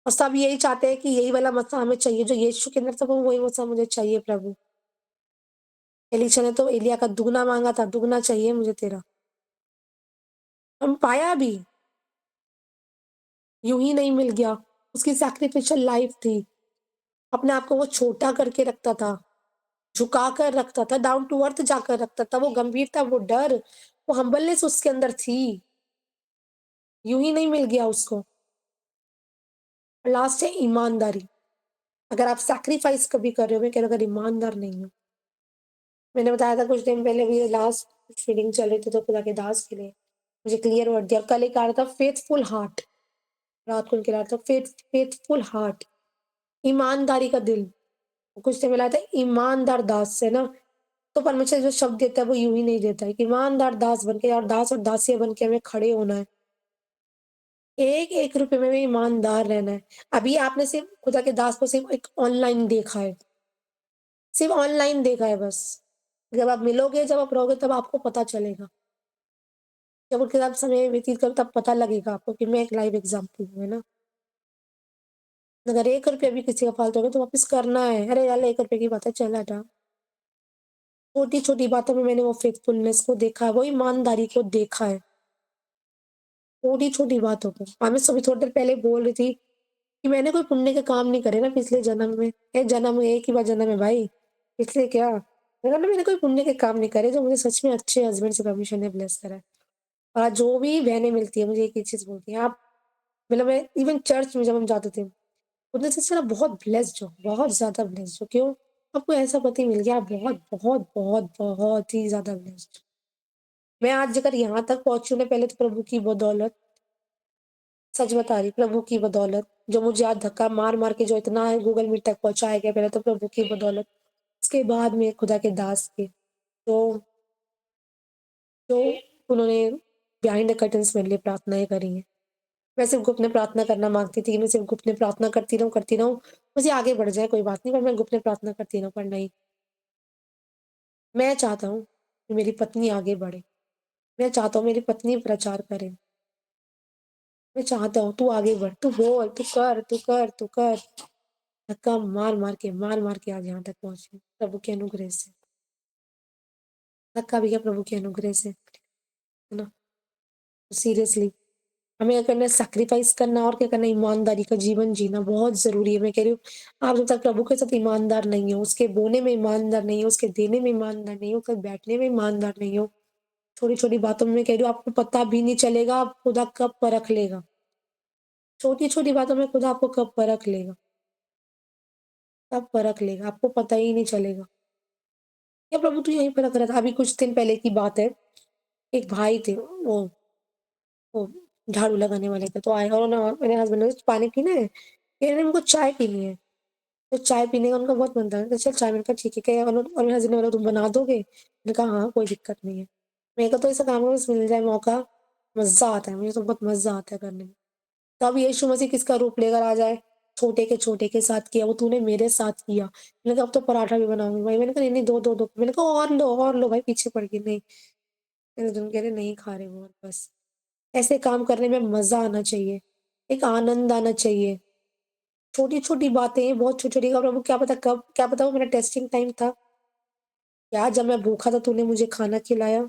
और सब यही चाहते हैं कि यही वाला मसीह हमें चाहिए, जो यीशु के अंदर था वो वही मसीह मुझे चाहिए प्रभु। एलीशा ने तो एलिय्याह का दुगना माँगा था, दुगना चाहिए मुझे तेरा। और पाया भी, यूँ ही नहीं मिल गया। उसकी सैक्रिफिशियल लाइफ़ थी। अपने आप को वो छोटा करके रखता था, झुका कर रखता था, डाउन टू अर्थ जाकर रखता था, वो गंभीरता, वो डर, वो हम्बलनेस उसके अंदर थी। यूँ ही नहीं मिल गया उसको। लास्ट है ईमानदारी। अगर आप सैक्रिफाइस कभी कर रहे हो, मैं कह रही हूँ अगर ईमानदार नहीं हो, मैंने बताया था कुछ दिन पहले भी लास्ट फीडिंग चल रही थी तो खुदा के दास के लिए मुझे क्लियर वर्ड दिया। कल एक आ रहा था फेथफुल हार्ट, रात को उनके आ रहा था फेथफुल हार्ट, ईमानदारी का दिल। कुछ दिन मिला था ईमानदार दास से ना, तो परमेश्वर जो शब्द देता है वो यूँ ही नहीं देता है कि ईमानदार दास बन के और दास और दासियाँ बन के हमें खड़े होना है। एक-एक रुपए में भी ईमानदार रहना है। अभी आपने सिर्फ़ खुदा के दास को सिर्फ़ एक ऑनलाइन देखा है, सिर्फ़ ऑनलाइन देखा है बस। जब आप मिलोगे, जब आप रहोगे तब आपको पता चलेगा। जब उनके साथ समय व्यतीत करो तब पता लगेगा आपको कि मैं एक लाइव एग्ज़ाम्पल हूँ, है ना? अगर ₹1 भी किसी का फालतू हो गया तो वापस करना है। अरे यार ₹1 की बात है, चल हटा। छोटी-छोटी बातों में मैंने वो फ़ेथफुलनेस को देखा है, वो ईमानदारी को देखा है। छोटी-छोटी बातों को। हाँ, मैं सुबह थोड़ी देर पहले बोल रही थी कि मैंने कोई पुण्य के काम नहीं करे ना पिछले जन्म में। एक जन्म में एक ही बार जन्म है भाई, इसलिए क्या? मैंने कोई पुण्य के काम नहीं करे जो मुझे सच में अच्छे हस्बैंड से परमेश्वर ने ब्लेस करा है। और आज जो भी बहनें मिलती हैं मुझे एक ही चीज़ बोलती हैं, आप मतलब मैं इवन चर्च में जब हम जाते थे, उनने से ना बहुत ब्लेस्ड हो, बहुत ज़्यादा ब्लेस्ड हो। क्यों? आपको ऐसा पति मिल गया, आप बहुत, बहुत, बहुत, बहुत ही ज़्यादा ब्लेस्ड। मैं आज अगर यहाँ तक पहुँची हूँ ना, पहले तो प्रभु की बदौलत, सच बता रही, प्रभु की बदौलत, जो मुझे आज धक्का मार-मार के जो इतना गूगल मीट तक पहुँचाया गया, पहले तो प्रभु की बदौलत। उसके बाद में खुदा के दास के, तो जो उन्होंने बिहाइंड द कर्टन्स मेरे लिए प्रार्थनाएँ करी हैं। मैं सिर्फ़ गुप्त में प्रार्थना करना माँगती थी कि मैं सिर्फ़ गुप्त में प्रार्थना करती रहूँ, मुझे आगे बढ़ जाए कोई बात नहीं, पर मैं गुप्त में प्रार्थना करती रहूँ, पर नहीं। मैं चाहता हूँ कि मेरी पत्नी आगे बढ़े। मैं चाहता हूँ मेरी पत्नी प्रचार करे। मैं चाहता हूँ तू आगे बढ़, तू बोल, तू कर, तू कर, तू कर। धक्का मार-मार के आज यहाँ तक पहुँची हूँ, प्रभु के अनुग्रह से। धक्का भी क्या प्रभु के अनुग्रह से, है ना? सीरियसली हमें क्या करना है, सैक्रिफाइस करना और क्या करना है, ईमानदारी का जीवन जीना बहुत ज़रूरी है। मैं कह रही हूँ, आप जब तक प्रभु के साथ ईमानदार नहीं हो, उसके बोने में ईमानदार नहीं हो, उसके देने में ईमानदार नहीं हो, उसके बैठने में ईमानदार नहीं हो, छोटी-छोटी बातों में मैं कह रही हूँ आपको पता भी नहीं चलेगा, खुदा कब परख लेगा। छोटी-छोटी बातों में खुदा आपको कब परख लेगा, कब परख लेगा, आपको पता ही नहीं चलेगा। या प्रभु तू यहीं परख रहा था। अभी कुछ दिन पहले की बात है, एक भाई थे, वो झाड़ू लगाने वाले थे, तो आए और ना मेरे हस्बैंड ने पानी पीना है? कह रहे मेरे को चाय पीनी है। तो चाय पीने का उनका बहुत मन था। तो चल चाय, मैंने कहा ठीक है, क्या और मेरे हस्बैंड ने बोला तुम बना दोगे? मैंने कहा हाँ, कोई दिक्कत नहीं है। मेरे को तो ऐसा काम है बस मिल जाए मौका, मज़ा आता है, मुझे तो बहुत मज़ा आता है करने में। तब यीशु मसीह किसका रूप लेकर आ जाए, छोटे के साथ किया, वो तूने मेरे साथ किया। मैंने कहा अब तो पराठा भी बनाऊँगी भाई, मैंने कहा नहीं-नहीं दो। मैंने कहा और लो भाई, पीछे पड़ गई, नहीं। मेरे हस्बैंड कह रहे नहीं खा रहे वो और बस। ऐसे काम करने में मज़ा आना चाहिए, एक आनंद आना चाहिए। छोटी-छोटी बातें, बहुत छोटी-छोटी का प्रभु क्या पता वो मेरा टेस्टिंग टाइम था। क्या जब मैं भूखा था तूने मुझे खाना खिलाया?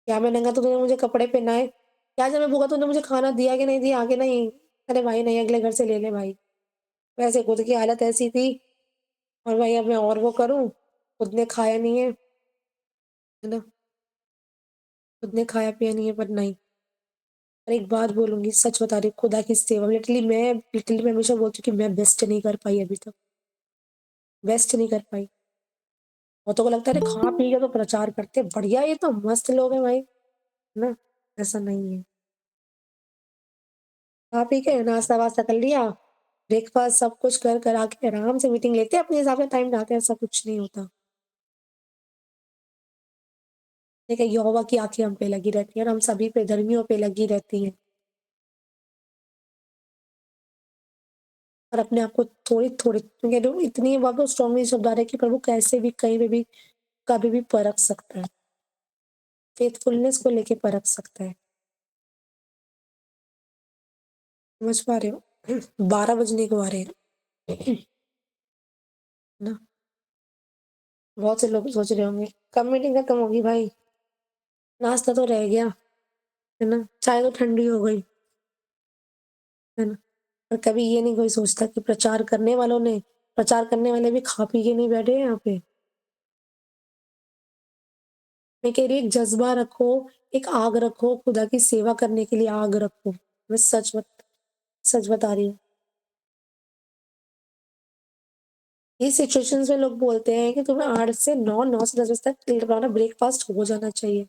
क्या मैं नंगा तो तूने मुझे कपड़े पहनाए? क्या जब मैं भूखा तूने मुझे खाना दिया कि नहीं दिया? आगे नहीं। अरे भाई नहीं, अगले घर से ले ले भाई। वैसे खुद की हालत ऐसी थी और भाई अब मैं और वो करूँ, खुद ने खाया नहीं है ना? खुद ने खाया पिया नहीं है पर नहीं। और एक बात बोलूँगी, सच बता रही हूँ, खुदा की सेवा लिटरली मैं हमेशा बोलती हूँ कि मैं बेस्ट नहीं कर पाई अभी तक, बेस्ट नहीं कर पाई। बहुतों को लगता है अरे खा पी के तो प्रचार करते हैं, बढ़िया ये तो मस्त लोग हैं भाई, है ना? ऐसा नहीं है। खा पी के नाश्ता-वास्ता कर लिया, ब्रेकफ़ास्ट सब कुछ कर करा के आराम से मीटिंग लेते हैं, अपने हिसाब से टाइम जाते हैं, ऐसा कुछ नहीं होता। देखिए यहोवा की आँखें हम पे लगी रहती हैं और हम सभी पे, धर्मियों पे लगी रहती हैं। और अपने आप को थोड़ी-थोड़ी मैं कह रही हूँ इतनी बात स्ट्रॉन्गली शब्द आ रहे हैं कि प्रभु कैसे भी, कहीं पे भी, कभी भी परख सकता है। फेथफुलनेस को लेके परख सकता है। समझ पा रहे हो? 12 बजने को आ रहे हैं, ना? बहुत से लोग सोच रहे होंगे, कब मीटिंग खत्म होगी भाई? नाश्ता तो रह गया, है ना? चाय तो ठंडी हो गई, है ना? और कभी ये नहीं कोई सोचता कि प्रचार करने वाले भी खा पी के नहीं बैठे हैं यहाँ पे। मैं कह रही हूँ एक जज़्बा रखो, एक आग रखो, खुदा की सेवा करने के लिए आग रखो। मैं सच बता रही हूँ। ये सिचुएशंस में लोग बोलते हैं कि तुम्हें 8 से 9, 9 से 10 बजे तक तुम्हारा ब्रेकफ़ास्ट हो जाना चाहिए।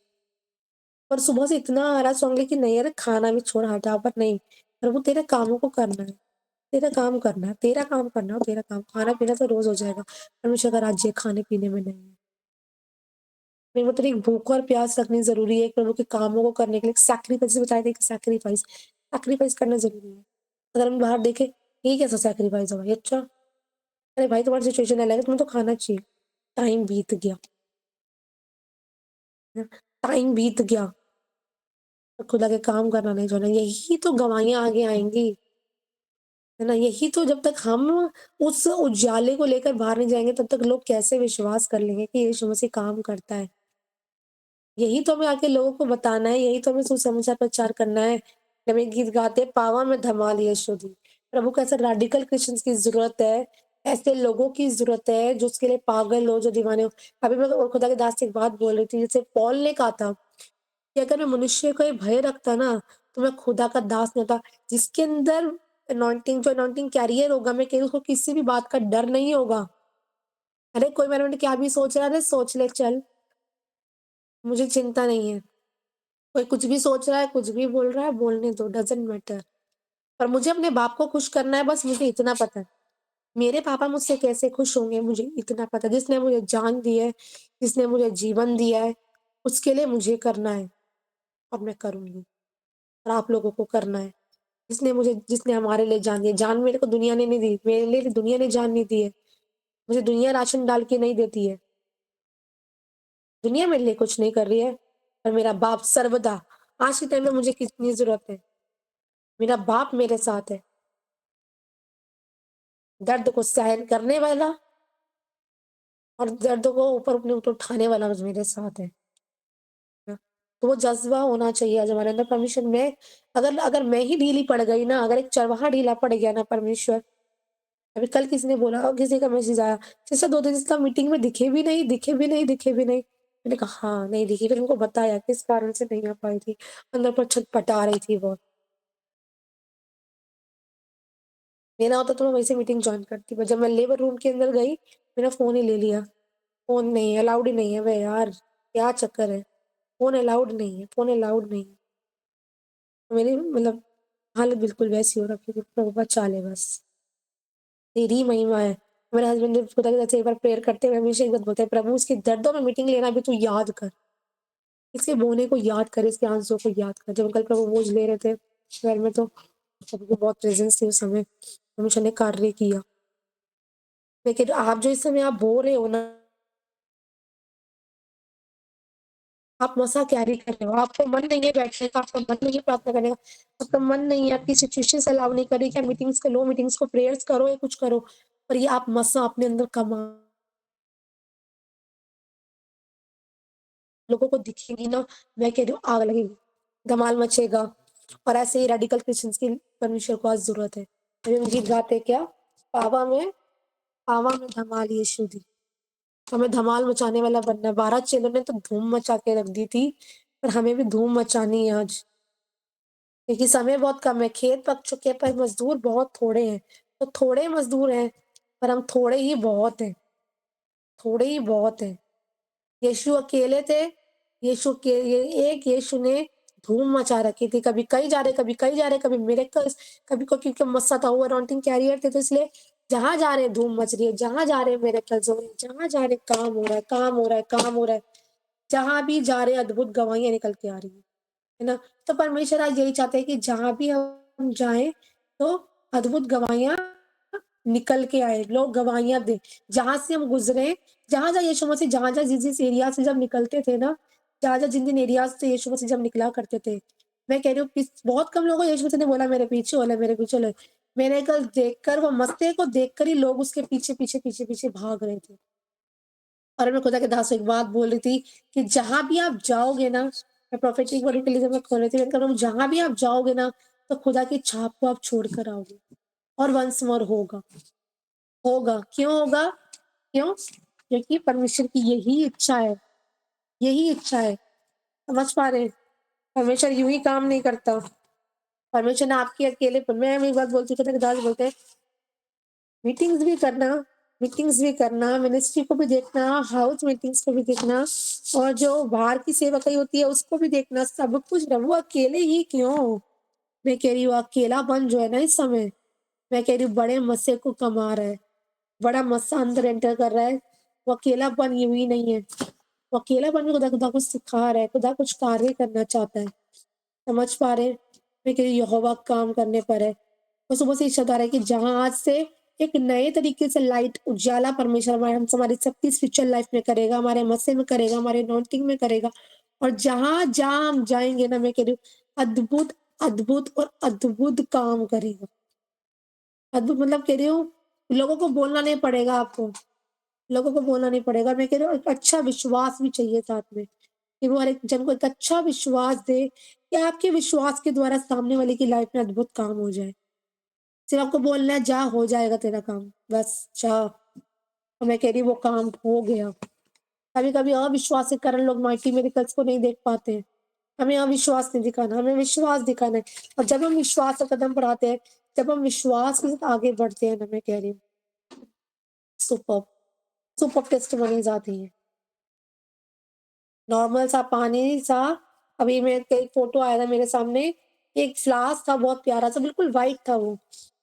और सुबह से इतना आ रहा सॉन्ग कि नहीं अरे खाना भी छोड़ हटा, पर नहीं, प्रभु तेरे कामों को करना है, तेरा काम करना है, तेरा काम करना है और तेरा काम, खाना-पीना तो रोज़ हो जाएगा, परमेश्वर का राज्य खाने-पीने में नहीं है। नहीं वो तेरी एक भूख और प्यास रखनी ज़रूरी है, प्रभु के कामों को करने के लिए सैक्रिफाइस बताए थे कि सैक्रिफाइस करना ज़रूरी है। अगर हम बाहर देखें, ये कैसा सैक्रिफाइस होगा? ये अच्छा, अरे भाई तुम्हारी सिचुएशन अलग है, तुम्हें तो खाना चाहिए। टाइम बीत गया, है ना? टाइम बीत गया, और खुदा के काम करना नहीं छोड़ना, यही तो गवाहियाँ आगे आएँगी। है ना? यही तो जब तक हम उस उजाले को लेकर बाहर नहीं जाएँगे तब तक लोग कैसे विश्वास कर लेंगे कि यीशु मसीह काम करता है। यही तो हमें आके लोगों को बताना है, यही तो हमें सुसमाचार प्रचार करना है। जब ये गीत गाते हैं पावा में धमाल यीशु दी। प्रभु को ऐसे रैडिकल क्रिश्चियंस की ज़रूरत है, ऐसे लोगों की ज़रूरत है जो उसके लिए पागल हो, जो दीवाने हो। अभी मैं और खुदा के दास से एक बात बोल रही थी, जैसे पॉल ने कहा था कि अगर मैं मनुष्य को ये भय रखता ना, तो मैं खुदा का दास नहीं होता। जिसके अंदर अनॉइंटिंग कैरियर होगा, मैं कह रही हूँ उसको किसी भी बात का डर नहीं होगा। अरे कोई मेरे में क्या भी सोच रहा है, अरे सोच ले चल, मुझे चिंता नहीं है। कोई कुछ भी सोच रहा है, कुछ भी बोल रहा है, बोलने दो, डज़न्ट मैटर। पर मुझे अपने बाप को खुश करना है, बस मुझे इतना पता है। मेरे पापा मुझसे कैसे खुश होंगे, मुझे इतना पता है। जिसने मुझे जान दी है, जिसने मुझे जीवन दिया है, उसके लिए मुझे करना है और मैं करूँगी और आप लोगों को करना है। जिसने हमारे लिए जान दी है, जान मेरे को दुनिया ने नहीं दी, मेरे लिए दुनिया ने जान नहीं दी है। मुझे दुनिया राशन डाल के नहीं देती है। दुनिया मेरे लिए कुछ नहीं कर रही है, पर मेरा बाप सर्वदा, आज के टाइम में मुझे कितनी ज़रूरत है, मेरा बाप मेरे साथ है। दर्द को सहन करने वाला और दर्द को ऊपर अपने ऊपर उठाने वाला बस मेरे साथ है ना। तो वो जज़्बा होना चाहिए आज हमारे अंदर। परमेश्वर में अगर अगर मैं ही ढीली पड़ गई ना, अगर एक चरवाहा ढीला पड़ गया ना परमेश्वर, अभी कल किसी ने बोला और किसी का मैसेज आया, सिस्टर 2 दिन से तो मीटिंग में दिखे भी नहीं, दिखे भी नहीं, दिखे भी नहीं। मैंने कहा हाँ, नहीं दिखी, फिर उनको बताया किस कारण से नहीं आ पाई थी। अंदर पर छटपटा रही थी बहुत। मेरा होता तो मैं वहीं से मीटिंग जॉइन करती, पर जब मैं लेबर रूम के अंदर गई, मेरा फ़ोन ही ले लिया। फ़ोन नहीं अलाउड ही नहीं है बे यार, क्या चक्कर है? फ़ोन अलाउड नहीं है, फ़ोन अलाउड नहीं है। मेरी मतलब हालत बिल्कुल वैसी हो रखी थी, प्रभु बचा ले बस, तेरी महिमा है। मेरे हस्बैंड ने खुदा की तरफ से एक बार प्रेयर करते हुए हमेशा एक बात बोलते हैं, प्रभु इसके दर्दों में मीटिंग लेना भी तू याद कर। इसके रोने को याद कर, इसके आँसुओं को याद कर। जब अंकल प्रभु बोझ ले रहे थे घर में तो प्रभु की बहुत प्रेज़ेंस थी उस समय, परमेश्वर ने कार्य किया। लेकिन आप जो इस समय आप बो रहे हो ना, आप मसा कैरी कर रहे हो, आपको मन नहीं है बैठने का, आपका मन नहीं है प्रार्थना करने का, आपका मन नहीं है, आपकी सिचुएशंस अलाउ नहीं कर रही कि आप मीटिंग्स को लो, मीटिंग्स को प्रेयर्स करो या कुछ करो, पर ये आप मसा अपने अंदर कमा लोगों को दिखेंगी ना, मैं कह रही हूँ आग लगेगी, धमाल मचेगा। और ऐसे ही रेडिकल क्रिश्चियंस की परमेश्वर को आज ज़रूरत है। अभी हम गीत गाते हैं क्या? पावा में धमाल यीशु दी। हमें धमाल मचाने वाला बनना है। 12 चेलों ने तो धूम मचा के रख दी थी, पर हमें भी धूम मचानी है आज। क्योंकि समय बहुत कम है, खेत पक चुके हैं पर मज़दूर बहुत थोड़े हैं। तो थोड़े मज़दूर हैं, पर हम थोड़े ही बहुत हैं, थोड़े ही बहुत हैं। यीशु अकेले थे, यीशु के ये एक यीशु ने धूम मचा रखी थी। कभी कहीं जा रहे, कभी कहीं जा रहे, कभी मिरेकल्स, कभी को क्योंकि मस्सा था, वो अनॉइंटिंग कैरियर थे, तो इसलिए जहाँ जा रहे हैं धूम मच रही है, जहाँ जा रहे हैं मिरेकल्स हो रहे हैं, जहाँ जा रहे हैं काम हो रहा है, काम हो रहा है, काम हो रहा है। जहाँ भी जा रहे हैं अद्भुत गवाहियाँ निकल के आ रही हैं। है ना? तो परमेश्वर आज यही चाहते हैं कि जहाँ भी हम जाएँ, तो अद्भुत गवाहियाँ निकल के आए, लोग गवाहियाँ दें। जहाँ से हम गुज़रे, जहाँ-जहाँ यीशु मसीह जहाँ-जहाँ जिस-जिस एरिया से जब निकलते थे ना, जहाँ-जहाँ जिन-जिन एरियाज़ से यीशु मसीह जब निकला करते थे, मैं कह रही हूँ किस बहुत कम लोगों को यीशु मसीह ने बोला मेरे पीछे हो ले, मेरे पीछे हो ले। मैंने कल देखकर वो मसीह को देखकर ही लोग उसके पीछे, पीछे, पीछे, पीछे भाग रहे थे। और मैं खुदा के दास से एक बात बोल रही थी कि जहाँ भी आप जाओगे ना, मैं प्रोफेटिक वर्ड के लिए जब मैं खोल रही थी, मैंने कहा जहाँ भी आप जाओगे ना, तो खुदा की छाप को आप छोड़ कर आओगे। और वन्स मोर होगा, होगा। क्यों होगा? क्यों? क्योंकि परमेश्वर की यही इच्छा है, यही इच्छा है। समझ पा रहे हैं? परमेश्वर यूँ ही काम नहीं करता। परमेश्वर ने आपके अकेले पर मैं एक बात बोलती हूँ, खुदा के दास बोलते हैं मीटिंग्स भी करना, मिनिस्ट्री को भी देखना, हाउस मीटिंग्स को भी देखना, और जो बाहर की सेवकाई होती है उसको भी देखना, सब कुछ ना, वो अकेले ही क्यों? मैं कह रही हूँ अकेलापन जो है ना इस समय, मैं कह रही हूँ बड़े मज़े को कमा रहा है, बड़ा मज़ा अंदर एंटर कर रहा है। वो अकेलापन यूँ ही नहीं है, वो अकेलापन में खुदा खुदा कुछ सिखा रहा है, खुदा कुछ कार्य करना चाहता है। समझ पा रहे हैं? मैं कह रही हूँ यहोवा काम करने पर है। और सुबह से इच्छा है कि जहाँ आज से एक नए तरीके से लाइट उजाला परमेश्वर हमारी सबकी स्पिरिचुअल लाइफ में करेगा, हमारे मसीह में करेगा, हमारे अनॉइंटिंग में करेगा। और जहाँ-जहाँ हम जाएँगे ना, मैं कह रही हूँ अद्भुत, अद्भुत और अद्भुत काम करेगा। अद्भुत मतलब कह रही हूँ लोगों को बोलना नहीं पड़ेगा आपको, लोगों को बोलना नहीं पड़ेगा। मैं कह रही हूँ एक अच्छा विश्वास भी चाहिए साथ में, कि वो हर एक जन को एक अच्छा विश्वास दे, कि आपके विश्वास के द्वारा सामने वाले की लाइफ में अद्भुत काम हो जाए। सिर्फ आपको बोलना है जा हो जाएगा तेरा काम, बस जा। और मैं कह रही हूँ वो काम हो गया। कभी-कभी अविश्वास के कारण लोग माइटी मिरेकल्स को नहीं देख पाते हैं। हमें अविश्वास नहीं दिखाना, हमें विश्वास दिखाना है। और जब हम विश्वास का कदम बढ़ाते हैं, जब हम विश्वास के साथ आगे बढ़ते हैं ना, मैं कह रही हूँ सुपर्ब, सुपर्ब टेस्टिमनीज़ आती हैं। नॉर्मल सा पानी सा, अभी मैं एक फ़ोटो आया था मेरे सामने, एक फ्लास्क था बहुत प्यारा सा, बिल्कुल व्हाइट था वो।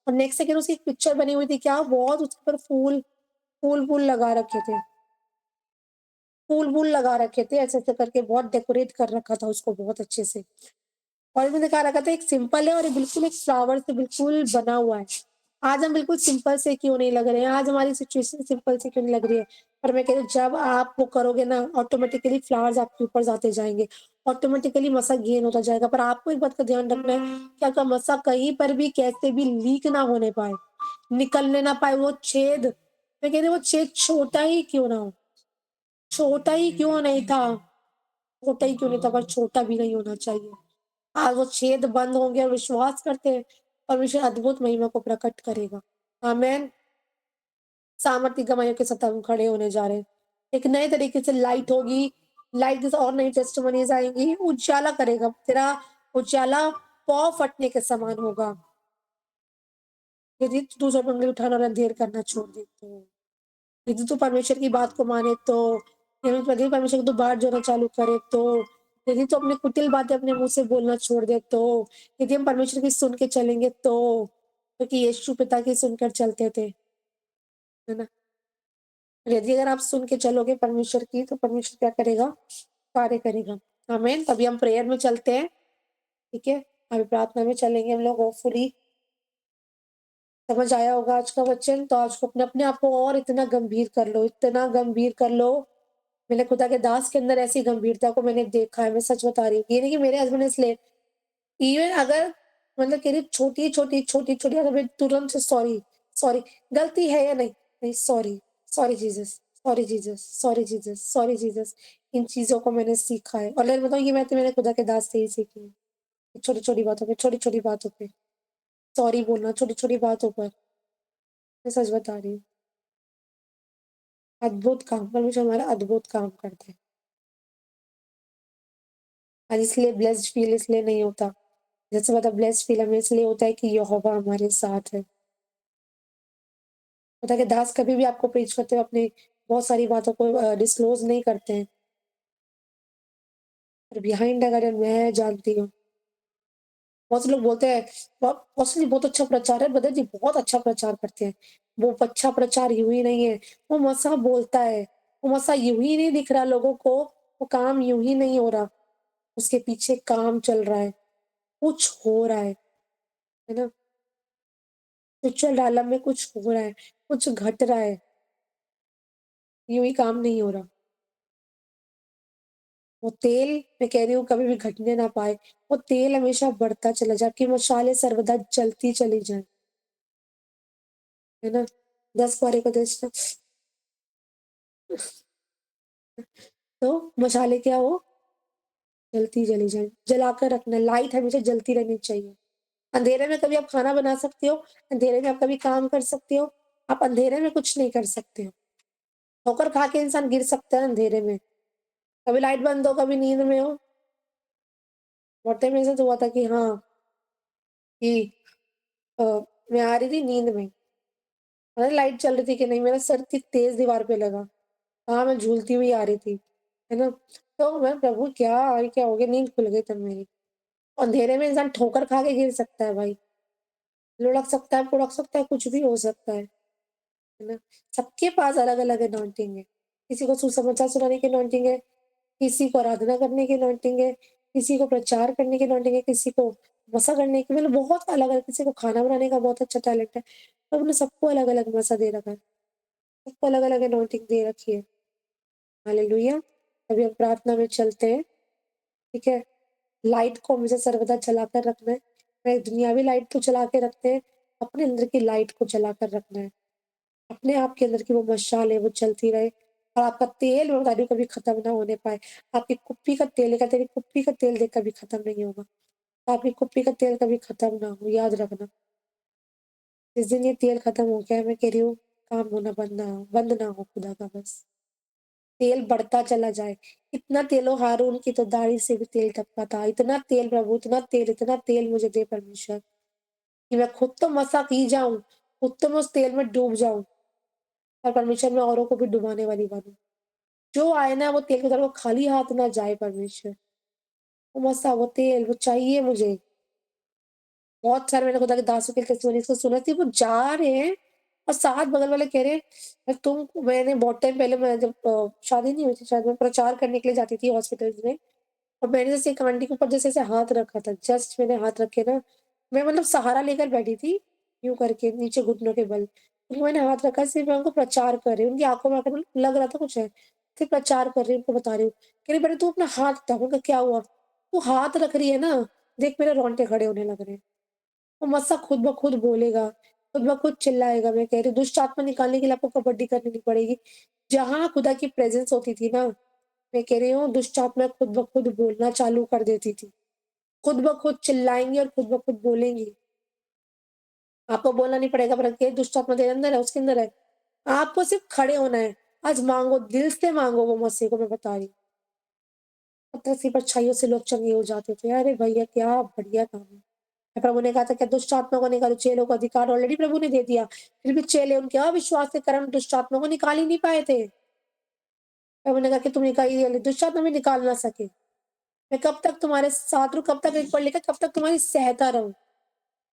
और नेक्स्ट सेकंड उसकी एक पिक्चर बनी हुई थी, क्या बहुत उसके ऊपर फूल-वूल लगा रखे थे। फूल-वूल लगा रखे थे, ऐसे-ऐसे करके बहुत डेकोरेट कर रखा था उसको बहुत अच्छे से। और इसमें दिखा रखा था एक सिंपल है और ये बिल्कुल एक फ्लावर से बिल्कुल बना हुआ है। आज हम बिल्कुल सिंपल से क्यों नहीं लग रहे हैं, आज हमारी सिचुएशन सिंपल से क्यों नहीं लग रही है। पर मैं कह रही हूँ जब आप वो करोगे ना, ऑटोमेटिकली फ्लावर्स आपके ऊपर जाते जाएँगे, ऑटोमेटिकली मसा गेन होता जाएगा। पर आपको एक बात का ध्यान रखना है कि आपका मसा कहीं पर भी कैसे भी लीक ना होने पाए, निकलने ना पाए वो छेद। मैं कह रही हूँ वो छेद छोटा ही क्यों ना हो, छोटा ही क्यों नहीं था, छोटा ही क्यों नहीं था, पर छोटा भी नहीं होना चाहिए। आज वो छेद बंद होंगे और विश्वास करते हैं, परमेश्वर अद्भुत महिमा को प्रकट करेगा। आमीन। सामर्थ्य गवाहियों के साथ हम खड़े होने जा रहे हैं। एक नए तरीके से लाइट होगी, लाइट जैसे और नई टेस्टिमनीज़ आएँगी, उजाला करेगा। तेरा उजाला पौ फटने के समान होगा, यदि तू दूसरों पर उँगली उठाना और अंधेर करना छोड़ दे तो। यदि तू परमेश्वर की बात को माने तो, यदि परमेश्वर को तू बाट जोड़ना चालू करे तो, यदि तू अपनी कुटिल बातें अपने मुँह से बोलना छोड़ दे तो, यदि हम परमेश्वर की सुन के चलेंगे तो, क्योंकि यीशु पिता की सुनकर चलते थे, है ना? यदि अगर आप सुन के चलोगे परमेश्वर की, तो परमेश्वर क्या करेगा? कार्य करेगा। आमीन। तभी हम प्रेयर में चलते हैं, ठीक है? अभी प्रार्थना में चलेंगे हम लोग होपफुली समझ आया होगा आज का वचन, तो आज को अपने अपने आप को और इतना गंभीर कर लो, इतना गंभीर कर लो। मैंने खुदा के दास के अंदर ऐसी गंभीरता को मैंने देखा है, मैं सच बता रही हूँ। ये नहीं कि मेरे हस्बैंड ने इसलिए इवन अगर मतलब कह रही छोटी-छोटी, छोटी-छोटी अगर मैं तुरंत से सॉरी, सॉरी गलती है या नहीं? नहीं sorry, sorry Jesus, sorry Jesus, sorry Jesus, sorry Jesus. इन चीज़ों को मैंने सीखा है और मैं बताऊँ ये मैं तो मेरे खुदा के दास से ही सीखी हूँ। छोटी-छोटी बातों पे छोटी-छोटी बातों पे सॉरी बोलना छोटी-छोटी बातों पर। मैं सच बता रही हूँ। अद्भुत काम परमेश्वर हमारा अद्भुत काम करते हैं। और इसलिए ब्लेस्ड फ़ील इसलिए नहीं होता। जैसे मतलब ब्लेस्ड फ़ील हमें इसलिए होता है कि यहोवा हमारे साथ है। खुदा के दास कभी भी आपको प्रीच करते हुए अपनी बहुत सारी बातों को डिस्क्लोज़ नहीं करते हैं। और बिहाइंड अगर मैं जानती हूँ, बहुत से लोग बोलते हैं पॉस्टली बहुत अच्छा प्रचार है, ब्रदर जी बहुत अच्छा प्रचार करते हैं। वो अच्छा प्रचार यूँ ही नहीं है, वो मसा बोलता है, वो मसा यूँ ही नहीं दिख रहा लोगों को, वो काम यूँ ही नहीं हो रहा, उसके पीछे काम चल रहा है, कुछ हो रहा है ना? स्पिरिचुअल आलम में कुछ हो रहा है, कुछ घट रहा है, यूँ ही काम नहीं हो रहा। वो तेल मैं कह रही हूँ कभी भी घटने ना पाए, वो तेल हमेशा बढ़ता चला जाए, आपकी मशालें सर्वदा जलती चली जाएँ, है ना? 10 कुआरे को दस तो मसाले क्या हो? जलती चली जाएँ, जलाकर रखना, लाइट हमेशा जलती रहनी चाहिए। अंधेरे में कभी आप खाना बना सकते हो, अंधेरे में आप कभी काम कर सकते हो, आप अंधेरे में कुछ नहीं कर सकते हो। ठोकर खा के इंसान गिर सकता है अंधेरे में, कभी लाइट बंद हो, कभी नींद में हो। बहुत टाइम ऐसा तो हुआ था कि हाँ, कि अ, मैं आ रही थी नींद में, पता नहीं लाइट चल रही थी कि नहीं, मेरा सर इतनी तेज़ दीवार पे लगा। हाँ, मैं झूलती हुई आ रही थी, है ना? तो मैं प्रभु क्या हो गया? नींद खुल गई तब मेरी। अंधेरे में इंसान ठोकर खा के गिर सकता है भाई, लुढ़क सकता है, पुढ़क सकता है, कुछ भी हो सकता है ना? सबके पास अलग-अलग अनॉइंटिंग है। किसी को सुसमाचार सुनाने की अनॉइंटिंग है, किसी को आराधना करने की अनॉइंटिंग है, किसी को प्रचार करने की अनॉइंटिंग है, किसी को वसा करने की मतलब बहुत अलग-अलग किसी को खाना बनाने का बहुत अच्छा टैलेंट है। प्रभु ने सबको अलग-अलग वसा दे रखा है, सबको अलग-अलग अनॉइंटिंग दे रखी है। हालेलुया! अभी हम प्रार्थना में चलते हैं, ठीक है? लाइट को हमेशा सर्वदा जलाकर रखना है। मैं दुनियावी लाइट तो जला के रखते हैं, अपने अंदर की लाइट को जलाकर रखना है। अपने आप के अंदर की वो मशाल है, वो चलती रहे और आपका तेल मैं बता रही हूँ कभी खत्म ना होने पाए। आपकी कुप्पी का तेल लेकर तेरी कुप्पी का तेल देख कभी खत्म नहीं होगा। आपकी कुप्पी का तेल कभी खत्म ना हो, याद रखना। जिस दिन ये तेल खत्म हो गया, मैं कह रही हूँ काम होना बंद ना हो खुदा का बस। तेल बढ़ता चला जाए। इतना तेल हो हारून की तो दाढ़ी से भी तेल टपका था। इतना तेल प्रभु, इतना तेल मुझे दे परमेश्वर कि मैं खुद तो मसा पी जाऊँ, खुद तो मैं उस तेल में डूब जाऊँ और परमेश्वर मैं औरों को भी डुबाने वाली बनूँ। जो आए ना वो तेल की तरह वो खाली हाथ ना जाए परमेश्वर। वो मसा, वो तेल, वो चाहिए मुझे। बहुत सारे मैंने खुदा के दासों के टेस्टिमनीज़ को सुना थी, वो जा रहे हैं और साथ बगल वाले कह रहे हैं मैंने बहुत टाइम पहले मैं जब शादी नहीं हुई थी शायद मैं प्रचार करने के लिए जाती थी हॉस्पिटल्स में और मैंने जैसे एक आंटी के ऊपर जैसे ऐसे हाथ रखा था, जस्ट मैंने हाथ रखे ना, मैं मतलब सहारा लेकर बैठी थी, यूँ करके नीचे घुटनों के बल। फिर मैंने हाथ रखा सिर्फ़ मैं उनको प्रचार कर रही हूँ, उनकी आँखों में आकर मतलब लग रहा था कुछ है। सिर्फ़ प्रचार कर रही हूँ, उनको बता रही हूँ। कह रही, "बेटा तू अपना हाथ हटा।" मैंने कहा, "क्या हुआ?" "तू हाथ रख रही है ना, देख मेरे रोंगटे खड़े होने लग रहे हैं।" वो मस्सा खुद ब खुद बोलेगा, खुद ब खुद चिल्लाएगा। मैं कह रही हूँ दुष्ट आत्मा निकालने के लिए आपको कबड्डी करनी नहीं पड़ेगी। जहाँ खुदा की प्रेज़ेंस होती थी ना, मैं कह रही हूँ दुष्ट आत्मा खुद ब खुद बोलना चालू कर देती थी। खुद ब खुद चिल्लाएँगी और खुद ब खुद बोलेंगी। आपको बोलना नहीं पड़ेगा पर ये दुष्ट आत्मा तेरे अंदर है, उसके अंदर है। आपको सिर्फ़ खड़े होना है। आज माँगो, दिल से माँगो वो मसीह को मैं बता रही हूँ। पतरस परछाइयों से लोग चंगे हो जाते थे। अरे भैया क्या बढ़िया काम है। प्रभु ने कहा था क्या दुष्ट आत्मा को निकालो, चेलों को अधिकार ऑलरेडी प्रभु ने दे दिया। फिर भी चेले उनके अविश्वास के कारण दुष्ट आत्मा को निकाल ही नहीं पाए थे। प्रभु ने कहा कि तुम निकाल ये दुष्ट आत्मा भी निकाल ना सके। मैं कब तक तुम्हारे साथ रहूँ, कब तक एक पढ़ लिखा, कब तक तुम्हारी सहता रहूँ।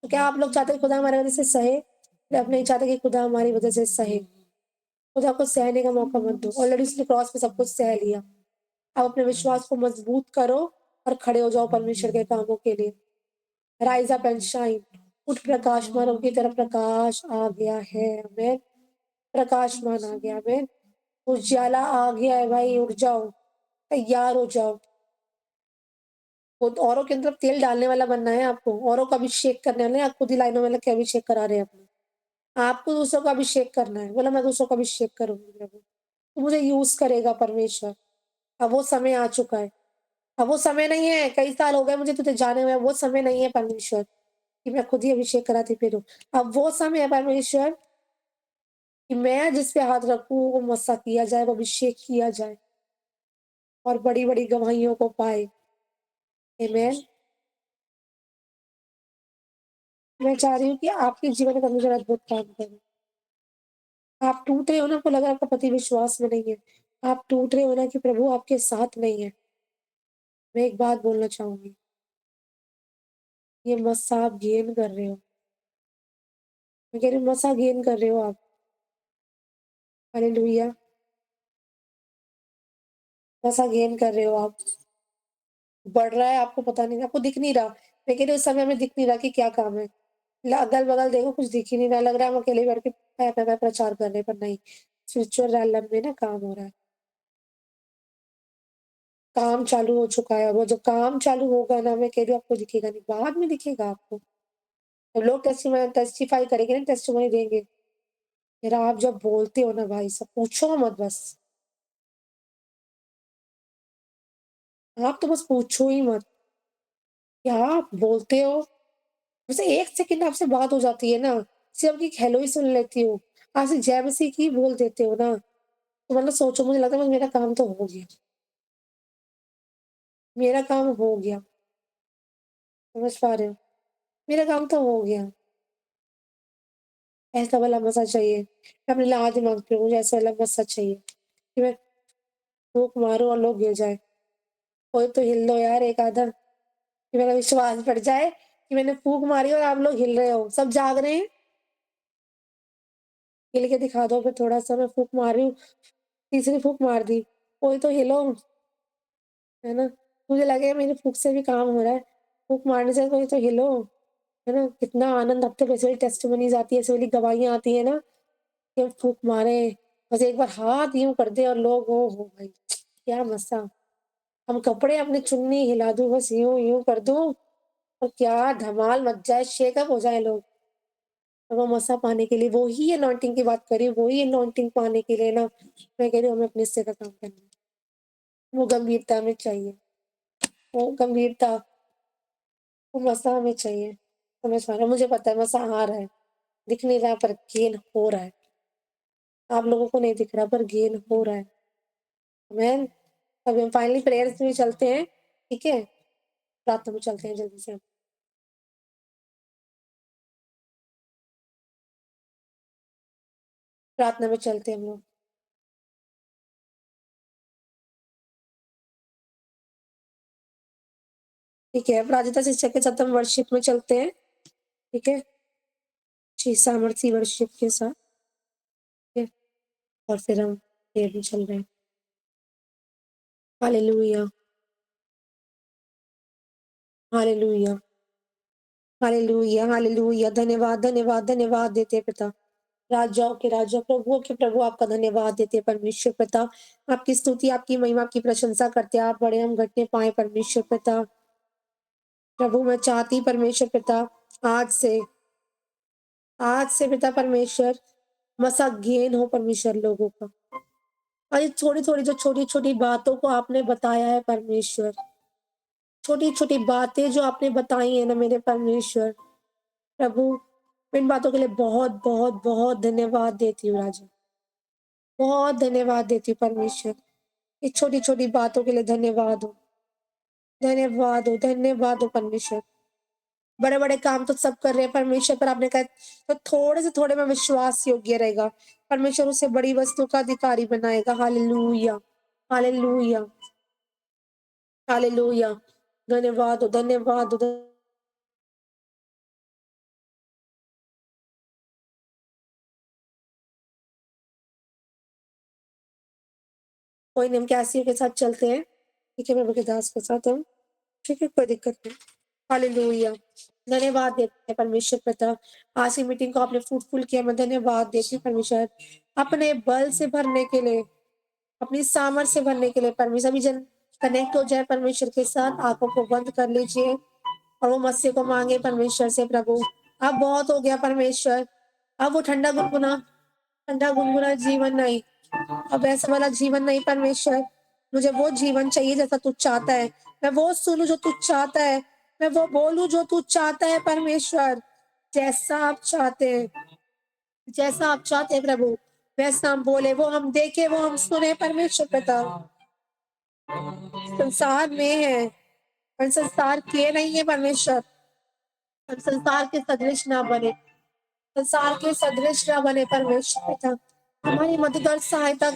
तो क्या आप लोग चाहते हैं खुदा हमारी वज़ह से सहे? या आप नहीं चाहते कि खुदा हमारी वज़ह से सहे? खुदा को सहने का मौका मत दो। ऑलरेडी उसने क्रॉस पे सब कुछ सह लिया। आप अपने विश्वास को मजबूत करो और खड़े हो जाओ परमेश्वर के कामों के लिए। Rise up and shine. उठ प्रकाशमानों की तरफ प्रकाश आ गया है। आमीन। प्रकाशमान आ गया। आमीन। उजाला आ गया है भाई, उठ जाओ, तैयार हो जाओ। वो तो औरों के अंदर तेल डालने वाला बनना है आपको, औरों का अभिषेक करने वाले हैं, आप खुद ही लाइनों में लग के अभिषेक करा रहे हैं अपना। आपको दूसरों का अभिषेक करना है। बोला मैं दूसरों का अभिषेक करूँगी प्रभु। तू मुझे यूज़ करेगा परमेश्वर। अब वो समय आ चुका है। अब वो समय नहीं है, कई साल हो गए मुझे तुझे जाने हुए, वो समय नहीं है परमेश्वर, कि मैं खुद ही अभिषेक कराती फिरूँ। अब वो समय है परमेश्वर कि मैं जिस पे हाथ रखूँ वो मसा किया जाए, वो अभिषेक किया जाए और बड़ी-बड़ी गवाहियों को पाए। आमेन। मैं चाह रही हूँ कि आपके जीवन में परमेश्वर अद्भुत काम करे। आप टूट रहे हो ना, आपको लग रहा है आपका पति विश्वास में नहीं है। आप टूट रहे हो ना कि प्रभु आपके साथ नहीं है। मैं एक बात बोलना चाहूँगी, ये मस्सा आप गेन कर रहे हो। मैं कह रही हूँ मस्सा गेन कर रहे हो आप। हालेलुया! मस्सा गेन कर रहे हो आप। बढ़ रहा है आपको पता नहीं, आपको दिख नहीं रहा। मैं कह रही हूँ उस समय हमें दिख नहीं रहा कि क्या काम है। ल अगल-बगल देखो कुछ दिख ही नहीं रहा, लग रहा है हम अकेले बैठ के पै-पै-पै प्रचार कर रहे हैं, पर नहीं। स्पिरिचुअल रेलम में ना काम हो रहा है। काम चालू हो चुका है, वो जब काम चालू होगा ना, मैं कह रही हूँ आपको दिखेगा नहीं, बाद में दिखेगा आपको। तो लोग टेस्टिफाई करेंगे ना, टेस्टिमनी देंगे। फिर आप जब बोलते हो ना भाई साहब, पूछो मत बस। आप तो बस पूछो ही मत। क्या आप बोलते हो? मुझसे 1 सेकंड आपसे बात हो जाती है ना, सिर्फ आपकी एक हेलो ही सुन लेती हूँ। आप सिर्फ जय मसीह की बोल देते हो ना, तो मतलब सोचो मुझे लगता है बस मेरा काम तो हो गया। मेरा काम हो गया। समझ पा रहे हो? मेरा काम तो हो गया। ऐसा वाला मज़ा चाहिए। मैं अपने लिए आज ही माँगती हूँ, मुझे ऐसा वाला मज़ा चाहिए कि मैं फूँक मारूँ और लोग गिर जाएँ। कोई तो हिल लो यार एक आधा, कि मेरा विश्वास बढ़ जाए कि मैंने फूँक मारी और आप लोग हिल रहे हो। सब जाग रहे हैं, हिल के दिखा दो फिर थोड़ा-सा। मैं फूँक मार रही हूँ, तीसरी फूँक मार दी। कोई तो हिलो, है ना? मुझे लगे मेरी फूँक से भी काम हो रहा है। फूँक मारने से कोई तो हिलो, है ना? कितना आनंद अब तो वैसे भी टेस्टिमनीज़ आती है, ऐसी वाली गवाहियाँ आती हैं ना कि हम फूँक मारे, बस एक बार हाथ यूँ कर दें और लोग ओह हो भाई! क्या मज़ा! हम कपड़े अपनी चुन्नी हिला दूँ, बस यूँ-यूँ कर दूँ और क्या धमाल मच जाए, शेकअप हो जाएँ लोग। और वो मज़ा पाने के लिए वो ही अनॉइंटिंग की बात कर रही हूँ, वो ही अनॉइंटिंग पाने के लिए ना मैं कह रही हूँ हमें अपने हिस्से का काम करना है। वो गंभीरता में चाहिए, वो गंभीरता, वो मज़ा हमें चाहिए। समझ पा रहे हो? मुझे पता है मज़ा आ रहा है, दिख नहीं रहा पर गेन हो रहा है। आप लोगों को नहीं दिख रहा पर गेन हो रहा है। आमीन। अभी हम फाइनली प्रेयर्स में चलते हैं, ठीक है? प्रार्थना में चलते हैं जल्दी से हम। प्रार्थना में चलते हैं हम लोग। ठीक है, अपराजिता शिक्षा के साथ हम वर्शिप में चलते हैं, ठीक है? जी, सामर्थी वर्शिप के साथ, ठीक है? और फिर हम प्रेयर में चल रहे हैं। Hallelujah, hallelujah, hallelujah, hallelujah. धन्यवाद, धन्यवाद, धन्यवाद देते हैं पिता। राजाओं के राजा, प्रभुओं के प्रभु आपका धन्यवाद देते हैं परमेश्वर पिता। आपकी स्तुति, आपकी महिमा, आपकी प्रशंसा करते हैं। आप बड़े हम घटने पाएँ परमेश्वर पिता। प्रभु मैं चाहती परमेश्वर पिता आज आज से पिता परमेश्वर मसा गेन हो परमेश्वर लोगों का। और ये छोटी-छोटी जो छोटी-छोटी बातों को आपने बताया है परमेश्वर, छोटी-छोटी बातें जो आपने बताई हैं ना मेरे परमेश्वर, प्रभु इन बातों के लिए बहुत-बहुत बहुत धन्यवाद देती हूँ राजा। बहुत धन्यवाद देती हूँ परमेश्वर। ये छोटी-छोटी बातों के लिए धन्यवाद हो, धन्यवाद हो, धन्यवाद हो परमेश्वर। बड़े-बड़े काम तो सब कर रहे हैं परमेश्वर, पर आपने कहा तो थोड़े से थोड़े में विश्वास योग्य रहेगा। परमेश्वर उसे बड़ी वस्तु का अधिकारी बनाएगा। Hallelujah, hallelujah, hallelujah. धन्यवाद हो, धन्यवाद हो। कोई नहीं, हम कैसियों के साथ चलते हैं। ठीक है, प्रभु के दास के साथ हम, ठीक है, कोई दिक्कत नहीं। हालेलुया। धन्यवाद देते हैं परमेश्वर पिता। आज की मीटिंग को आपने फ्रूटफुल किया, मैं धन्यवाद देती हूँ परमेश्वर। अपने बल से भरने के लिए, अपनी सामर्थ से भरने के लिए परमेश्वर अभी जन कनेक्ट हो जाए परमेश्वर के साथ, आँखों को बंद कर लीजिए और वो मसीह को माँगे परमेश्वर से प्रभु, अब बहुत हो गया परमेश्वर। अब वो ठंडा गुनगुना जीवन नहीं, अब वैसा वाला जीवन नहीं परमेश्वर, मुझे वो जीवन चाहिए जैसा तू चाहता है। मैं वो सुनूँ जो तू चाहता है, मैं वो बोलूँ जो तू चाहता है परमेश्वर। जैसा आप चाहते हैं, जैसा आप चाहते हैं प्रभु, वैसा हम बोले, वो हम देखें, वो हम सुने परमेश्वर पिता। संसार में है, पर संसार के नहीं है परमेश्वर। हम संसार के सदृश ना बने, संसार के सदृश ना बने परमेश्वर पिता। हमारी मदद और सहायता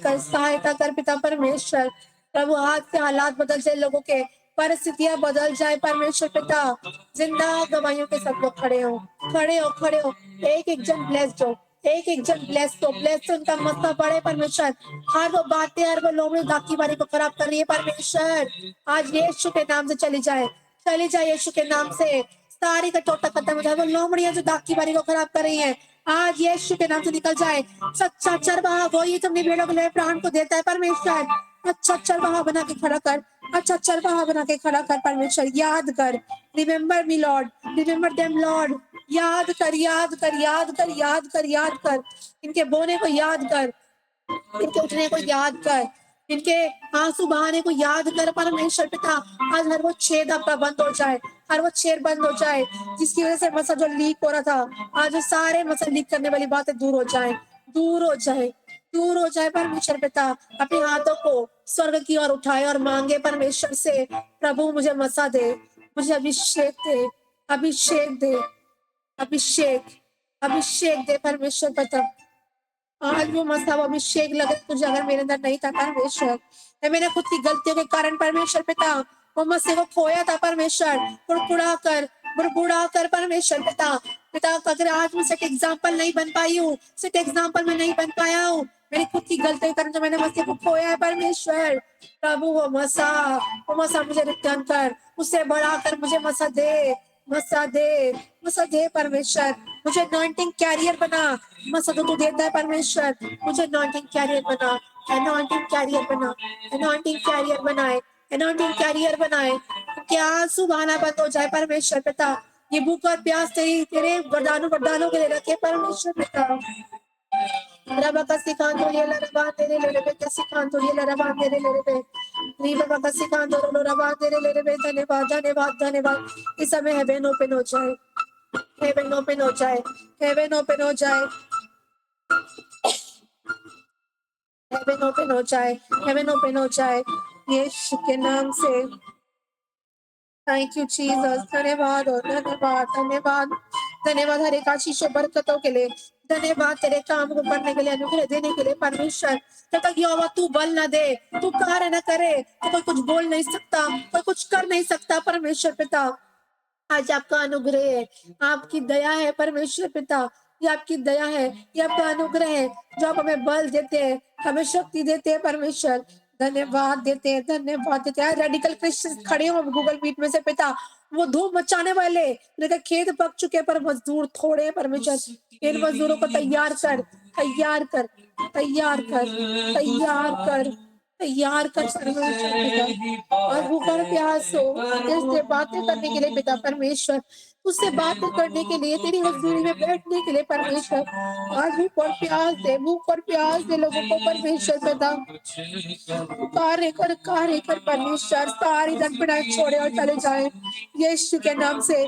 कर पिता परमेश्वर। प्रभु आज से हालात बदल जाए, लोगों के परिस्थितियां बदल जाए परमेश्वर पिता। जिंदा गवाहियों के सब लोग खड़े हो, खड़े हो, खड़े हो। एक एक जन ब्लेस्ड हो, एक एक जन ब्लेस्ड हो, ब्लेस्ड उनका मस्ता पड़े परमेश्वर। हर वो बातें, हर वो लोमड़ी दाकी बारी को खराब कर रही है परमेश्वर, आज यीशु के नाम से चली जाए, चली जाए यीशु के नाम से। सारी कटोटा खत्म हो जाए, वो लोमड़ियां जो दाकी बारी को खराब कर रही है, आज यीशु के नाम से निकल जाए। सच्चा चरवाहा वही तुमने भेड़ों के लिए प्राण को देता है परमेश्वर। अच्छा चरवाहा बना के खड़ा कर, अच्छा चरवाहा बना के खड़ा कर परमेश्वर। याद कर, remember me Lord, remember them Lord. याद कर, याद कर, याद कर, याद कर, याद कर। इनके बोने को याद कर, इनके उठने को याद कर, इनके आंसू बहाने को याद कर परमेश्वर पिता। आज हर वो छेद आपका बंद हो जाए, हर वो छेद बंद हो जाए जिसकी वजह से मसल जो लीक हो रहा था, आज वो सारे मसल लीक करने वाली बातें दूर हो जाए, दूर हो जाए, दूर हो जाए परमेश्वर पिता। अपने हाथों को स्वर्ग की ओर उठाए और मांगे परमेश्वर से, प्रभु मुझे मसा दे, मुझे अभिषेक दे, अभिषेक दे, अभिषेक, अभिषेक दे परमेश्वर पिता। आज वो मसा वो अभिषेक लगे तुझे अगर मेरे अंदर नहीं था परमेश्वर। मैं मैंने खुद की गलतियों के कारण परमेश्वर पिता वो मसीह को खोया था परमेश्वर। बुड़बुड़ा कर परमेश्वर पिता, पिता अगर आज मैं सेट एग्जाम्पल नहीं बन पाई हूँ, सेट एग्जाम्पल में नहीं बन पाया हूँ, मेरी खुद की गलतियों के कारण जो मैंने मसीह को खोया है परमेश्वर। प्रभु वो मसा मुझे रिटर्न कर, उससे बढ़ाकर मुझे मसा दे, मसा दे, मसा दे परमेश्वर। मुझे अनॉइंटिंग कैरियर बना, मसा तो तू देता है परमेश्वर। मुझे अनॉइंटिंग कैरियर बना, अनॉइंटिंग कैरियर बना, अनॉइंटिंग कैरियर बनाए, अनॉइंटिंग कैरियर बनाए। क्या आंसू बहाना बंद हो जाए परमेश्वर पिता। ये भूख और प्यास तेरे वरदानों के लिए रखे परमेश्वर पिता। रबा का सिखांतो ये लरबा तेरे ले रे का सिखांतो ये लरबा तेरे ले रे रीबा का सिखांतो रो रबा तेरे ले रे। धन्यवाद, धन्यवाद, धन्यवाद। इस समय हेवन ओपन हो जाए, हेवन ओपन हो जाए, हेवन ओपन हो जाए, हेवन ओपन हो जाए, हेवन ओपन हो जाए यीशु के नाम से। थैंक यू जीसस, धन्यवाद और धन्यवाद, धन्यवाद, धन्यवाद हर एक आशीष और बरकतों के लिए। धन्यवाद तेरे काम को करने के लिए, अनुग्रह देने के लिए परमेश्वर। जब तक यहोवा तू बल न दे, तू कार्य न करे, तो कोई कुछ बोल नहीं सकता, कोई कुछ कर नहीं सकता परमेश्वर पिता। आज आपका अनुग्रह है, आपकी दया है परमेश्वर पिता। ये आपकी दया है, ये आपका अनुग्रह है जो आप हमें बल देते हैं, हमें शक्ति देते हैं परमेश्वर। धन्यवाद देते हैं, धन्यवाद देते हैं। रेडिकल क्रिश्चियन खड़े हो गूगल मीट में से पिता, वो धूप मचाने वाले, लेकिन खेत पक चुके पर मजदूर थोड़े हैं परमेश्वर। इन मजदूरों को तैयार कर, तैयार कर, तैयार कर, तैयार कर, तैयार कर परमेश्वर पिता। और भूख और प्यास हो इससे बातें करने के लिए पिता परमेश्वर, उससे बातें करने के लिए, तेरी हजूरी में बैठने के लिए परमेश्वर। आज भूख और प्यास दे, भूख और प्यास दे लोगों को परमेश्वर पिता। कार्य कर परमेश्वर, सारी दंडपीड़ाएं छोड़े और चले जाए यीशु के नाम से।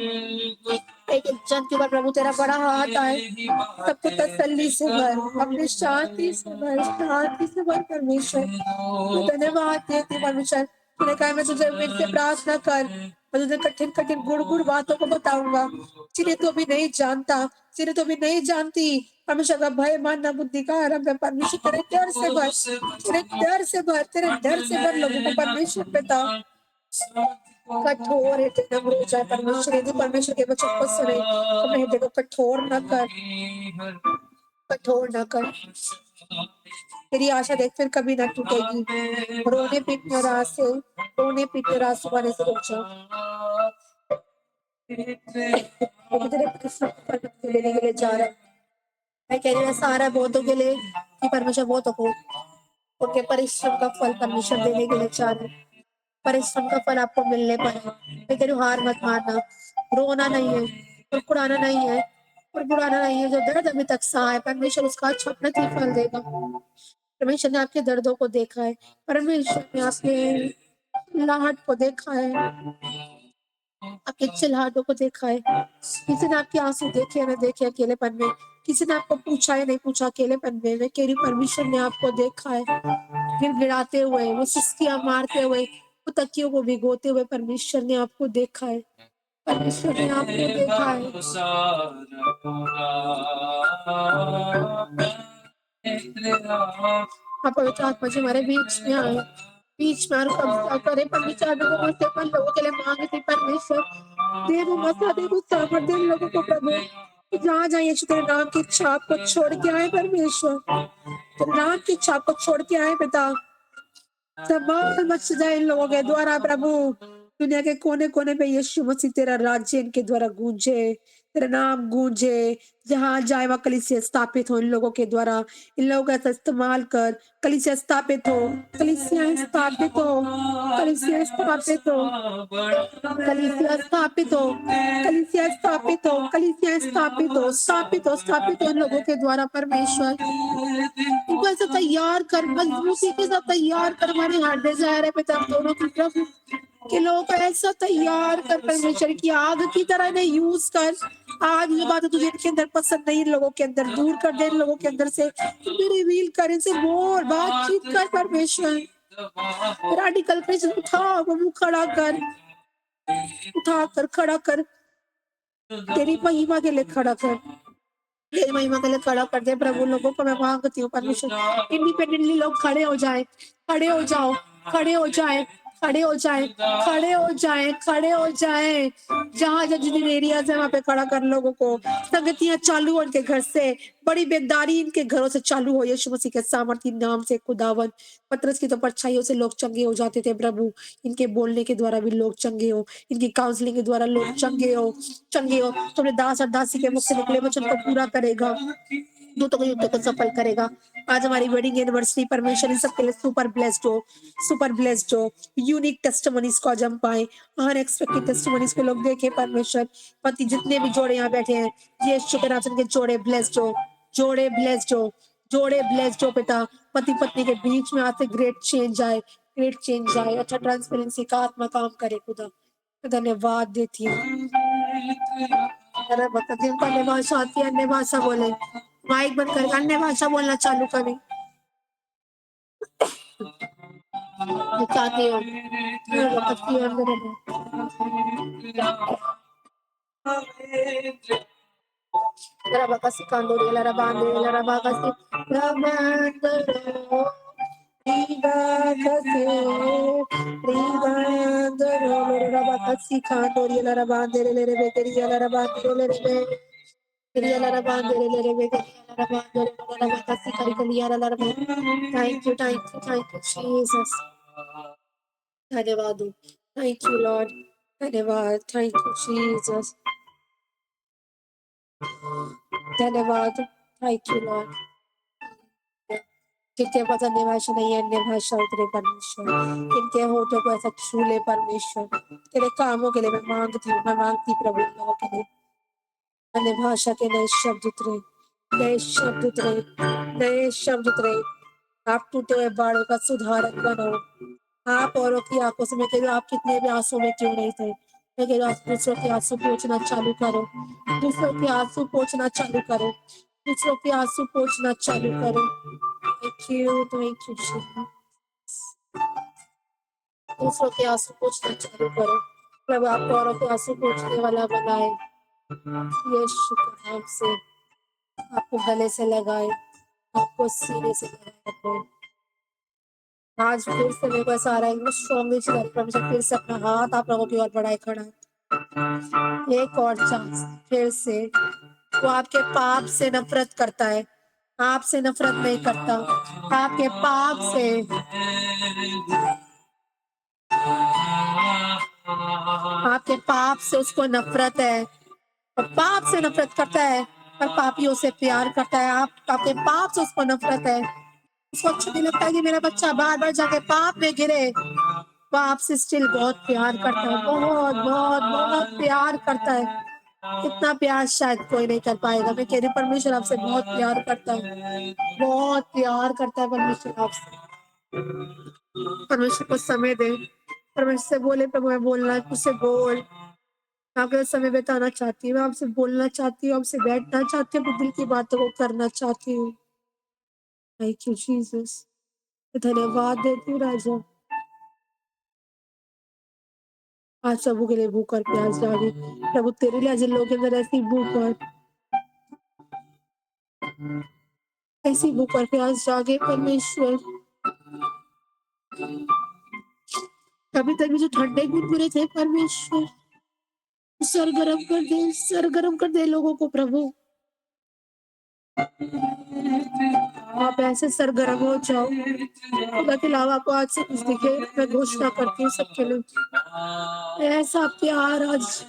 एक एक जन के ऊपर प्रभु तेरा बड़ा हाथ आए, सबको तसल्ली से भर, अपनी शांति से भर, शांति से भर परमेश्वर। मैं धन्यवाद देती हूँ परमेश्वर। तूने कहा मैं तुझे मेरे से प्रार्थना कर, मैं तुझे कठिन कठिन गुड़ बातों को बताऊंगा जिन्हें तू अभी नहीं जानता, जिन्हें तू अभी नहीं जानती। परमेश्वर का भय मानना बुद्धि का आरंभ है परमेश्वर। तेरे डर से भर, तेरे डर से भर, तेरे डर से भर लोगों को परमेश्वर पिता। कठोर हृदय नम्र हो जाए परमेश्वर। यदि परमेश्वर के वचन को सुने तो अपने हृदय को कठोर न कर, कठोर न कर। तेरी आशा देख फिर कभी ना टूटेगी। रोने पीटने और आंसू, रोने पीटने और आंसू आने से रुक जाओ। क्योंकि तेरे परिश्रम का फल तुझे देने के लिए जा रहा है। मैं कह रही हूँ ऐसा आ रहा है बहुतों के लिए कि परमेश्वर बहुतों को उनके परिश्रम का फल परमेश्वर देने के लिए जा रहा है। परिश्रम का फल आपको मिलने पर है। मैं कह रही हूँ हार मत मानना, रोना नहीं है, कुड़कुड़ाना नहीं है, कुड़कुड़ाना नहीं है। जो दर्द अभी तक सहा है परमेश्वर उसका अच्छा प्रतिफल देगा। परमेश्वर ने आपके दर्दों को देखा है, परमेश्वर ने आपके चिल्लाहट को देखा है, आपके चिल्लाहटों को देखा है। किसी ने आपके आंसू देखे न देखे अकेलेपन में, किसी ने आपको पूछा या नहीं पूछा अकेलेपन में, मैं कह रही हूँ परमेश्वर ने आपको देखा है, गिड़गिड़ाते हुए, वो सिसकियां मारते हुए, वो तकियों को भिगोते हुए परमेश्वर ने आपको देखा है, परमेश्वर ने आपको देखा है। आप पवित्र आत्मा जी हमारे बीच में आए, बीच में आकर कब्जा करे, पवित्र आत्मा को बस अपन लोगों के लिए मांगते परमेश्वर, दे वो मौका, दे वो सामर्थ, दे लोगों को प्रभु कि जहाँ जहाँ यीशु तेरे नाम की छाप को छोड़ के आए परमेश्वर, तेरे नाम की छाप को छोड़ के आए पिता, धमाल मच जाए इन लोगों के द्वारा प्रभु, दुनिया के कोने कोने पे यीशु मसीह तेरा राज्य इनके द्वारा गूंजे, तेरा नाम गूंजे, जहाँ जाए वहाँ कलीसिया स्थापित हो इन लोगों के द्वारा, इन लोगों का ऐसा इस्तेमाल कर, कलीसिया स्थापित हो, कलीसिया स्थापित हो, कलीसिया स्थापित हो, कलीसिया स्थापित हो, कलीसिया स्थापित हो, कलीसिया स्थापित हो, स्थापित हो, स्थापित हो इन लोगों के द्वारा परमेश्वर, इनको ऐसा तैयार कर, मजबूती के साथ तैयार कर, हमारे हार्ट डिजायर है पिता दोनों की प्रभु के लोगों को ऐसा तैयार कर परमेश्वर की आग की तरह इन्हें यूज कर, आज ये बात तुझे इनके अंदर पसंद नहीं, इन लोगों के अंदर दूर कर दे, इन लोगों के अंदर से रिवील कर, इनसे बोल बातचीत कर परमेश्वर, रेडिकल क्रिश्चियन उठा, वो मुंह खड़ा कर, उठा कर खड़ा कर, तेरी महिमा के लिए खड़ा कर, तेरी महिमा के लिए खड़ा कर दे प्रभु, लोगों को मैं मांगती हूँ परमेश्वर, इंडिपेंडेंटली लोग खड़े हो जाए, खड़े हो जाओ, खड़े हो जाए, खड़े हो जाए, खड़े हो जाए, खड़े हो जाए, जहाँ जिन एरियाज है वहां पे खड़ा कर लोगों को, संगतियां चालू हो इनके घर से, बड़ी बेदारी इनके घरों से चालू हो यीशु मसीह के सामर्थ्य नाम से खुदावन, पतरस की तो परछाइयों से लोग चंगे हो जाते थे प्रभु, इनके बोलने के द्वारा भी लोग चंगे हो, इनकी काउंसलिंग के द्वारा लोग चंगे हो, चंगे हो, तुमने दास और दासी के मुख से निकले वचन को पूरा करेगा, दूतों के युद्धों को सफल करेगा। आज हमारी वेडिंग एनिवर्सरी परमेश्वर इन सबके लिए सुपर ब्लेस्ड हो, सुपर ब्लेस्ड हो, यूनिक टेस्टिमनीज को आज हम पाए, अनएक्सपेक्टेड टेस्टिमनीज को लोग देखे परमेश्वर, पति जितने भी जोड़े यहाँ बैठे हैं, ये शुक्र आचरण के जोड़े ब्लेस्ड हो, जोड़े ब्लेस्ड हो, जोड़े ब्लेस्ड हो पिता, पति पत्नी के बीच में आते ग्रेट चेंज आए, ग्रेट चेंज आए, अच्छा ट्रांसपेरेंसी का आत्मा काम करे खुदा, धन्यवाद देती हूँ। अरे बता जिनको अन्य भाषा आती है अन्य भाषा बोले, माइक बंद करके अन्य भाषा बोलना चालू करें, मैं चाहती हूँ Rabakasi Kandori, Larabandi, Larabakasi, Ramandro, Ribakasi, Ribandro, Rabakasi Kandori, Larabandi, Lerebekeri, Larabandi, Lerebe, Larabandi, Lerebekeri, Larabandi, Rabakasi Karikali, Larabandi. Thank you, thank you, thank you, Jesus. Dhanyawad. Thank you, Lord. Dhanyawad. Thank you, Jesus. धन्यवाद, thank you Lord. जिनके पास अन्य भाषा नहीं है अन्य भाषा उतरे परमेश्वर, इनके होठों को ऐसा छू ले परमेश्वर, तेरे कामों के लिए मैं मांगती हूँ, मैं मांगती प्रभु इन लोगों के लिए अन्य भाषा के नए शब्द उतरे, नए शब्द उतरे, नए शब्द उतरे, आप टूटे हुए बाड़ों का सुधारक बनो, आप औरों की आंखों से, मैं कह रही हूँ आप कितने भी आंसू में क्यों नहीं थे, मैं कह रही हूँ आप दूसरों के आंसू पोंछना चालू करो, दूसरों के आंसू पोंछना चालू करो, दूसरों के आंसू पोंछना चालू करो। Thank you Jesus. दूसरों के आंसू पोंछना चालू करो, प्रभु आपको औरों के आंसू पोंछने वाला बनाए, यीशु के नाम से आपको गले से लगाए, आपको सीने से लगाए, आज फिर से मेरे को ऐसा आ रहा है स्ट्रॉन्गली चला परमेश्वर फिर से अपना हाथ आप लोगों की ओर बढ़ाए खड़ा है, एक और चांस फिर से, वो आपके पाप से नफरत करता है, आपसे नफरत नहीं करता, आपके पाप से, आपके पाप से उसको नफरत है, और पाप से नफरत करता है और पापियों से प्यार करता है, आप आपके पाप से उसको नफरत है, उसको अच्छा नहीं लगता है कि मेरा बच्चा बार बार जाके पाप में गिरे, वो आपसे स्टिल बहुत प्यार करता है, बहुत बहुत बहुत प्यार करता है, इतना प्यार शायद कोई नहीं कर पाएगा। मैं कह रही हूँ परमेश्वर आपसे बहुत प्यार करता है, बहुत प्यार करता है परमेश्वर आपसे। परमेश्वर को समय दे, परमेश्वर से बोले प्रभु मैं बोलना है, मुझसे बोल। मैं आपके साथ समय बिताना चाहती हूँ, मैं आपसे बोलना चाहती हूँ, आपसे बैठना चाहती हूँ, अपने दिल की बातों को करना चाहती हूँ। थैंक यू जीसस, धन्यवाद देती हूँ राजा। आज सबों के लिए भूख और प्यास जागे प्रभु, तेरे लिए जिन लोगों के अंदर ऐसी भूख और ऐसी भूख और प्यास जागे परमेश्वर। कभी तभी जो ठंडे गुनगुने थे परमेश्वर, सरगरम कर दे, सरगरम कर दे लोगों को प्रभु। आप ऐसे सरगर्म हो जाओ, खुदा के अलावा आपको आज से कुछ दिखे। मैं घोषणा करती हूँ सबके लिए, ऐसा प्यार आज,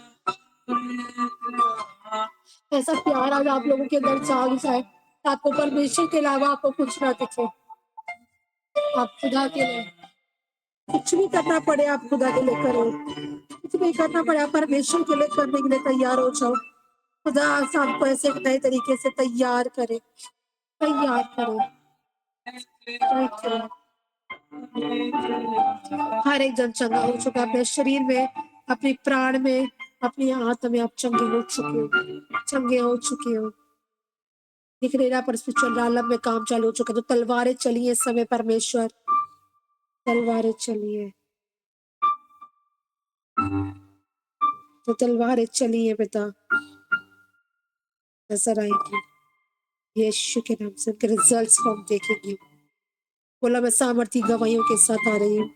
ऐसा प्यार आज आप लोगों के अंदर जाग जाए, आपको परमेश्वर के अलावा आपको कुछ ना दिखे। आप खुदा के लिए कुछ भी करना पड़े, आप खुदा के लिए करो। कुछ भी करना पड़े, आप परमेश्वर के लिए करने के लिए तैयार हो जाओ। खुदा आपको ऐसे एक नए तरीके से तैयार करे, तैयार करे। Thank you. हर एक जन चंगा हो चुका है अपने शरीर में, अपने प्राण में, अपनी आत्मा में। आप चंगे हो चुके हो, चंगे हो चुके हो। दिख नहीं रहा पर स्पिरिचुअल आलम में काम चालू हो चुका है। तो तलवारें चली इस समय परमेश्वर, तलवारें चली है, तो तलवारें चली है पिता, नजर आएंगी यीशु के नाम से। उनके रिजल्ट्स को हम देखेंगे। बोला मैं सामर्थी गवाहियों के साथ आ रही हूँ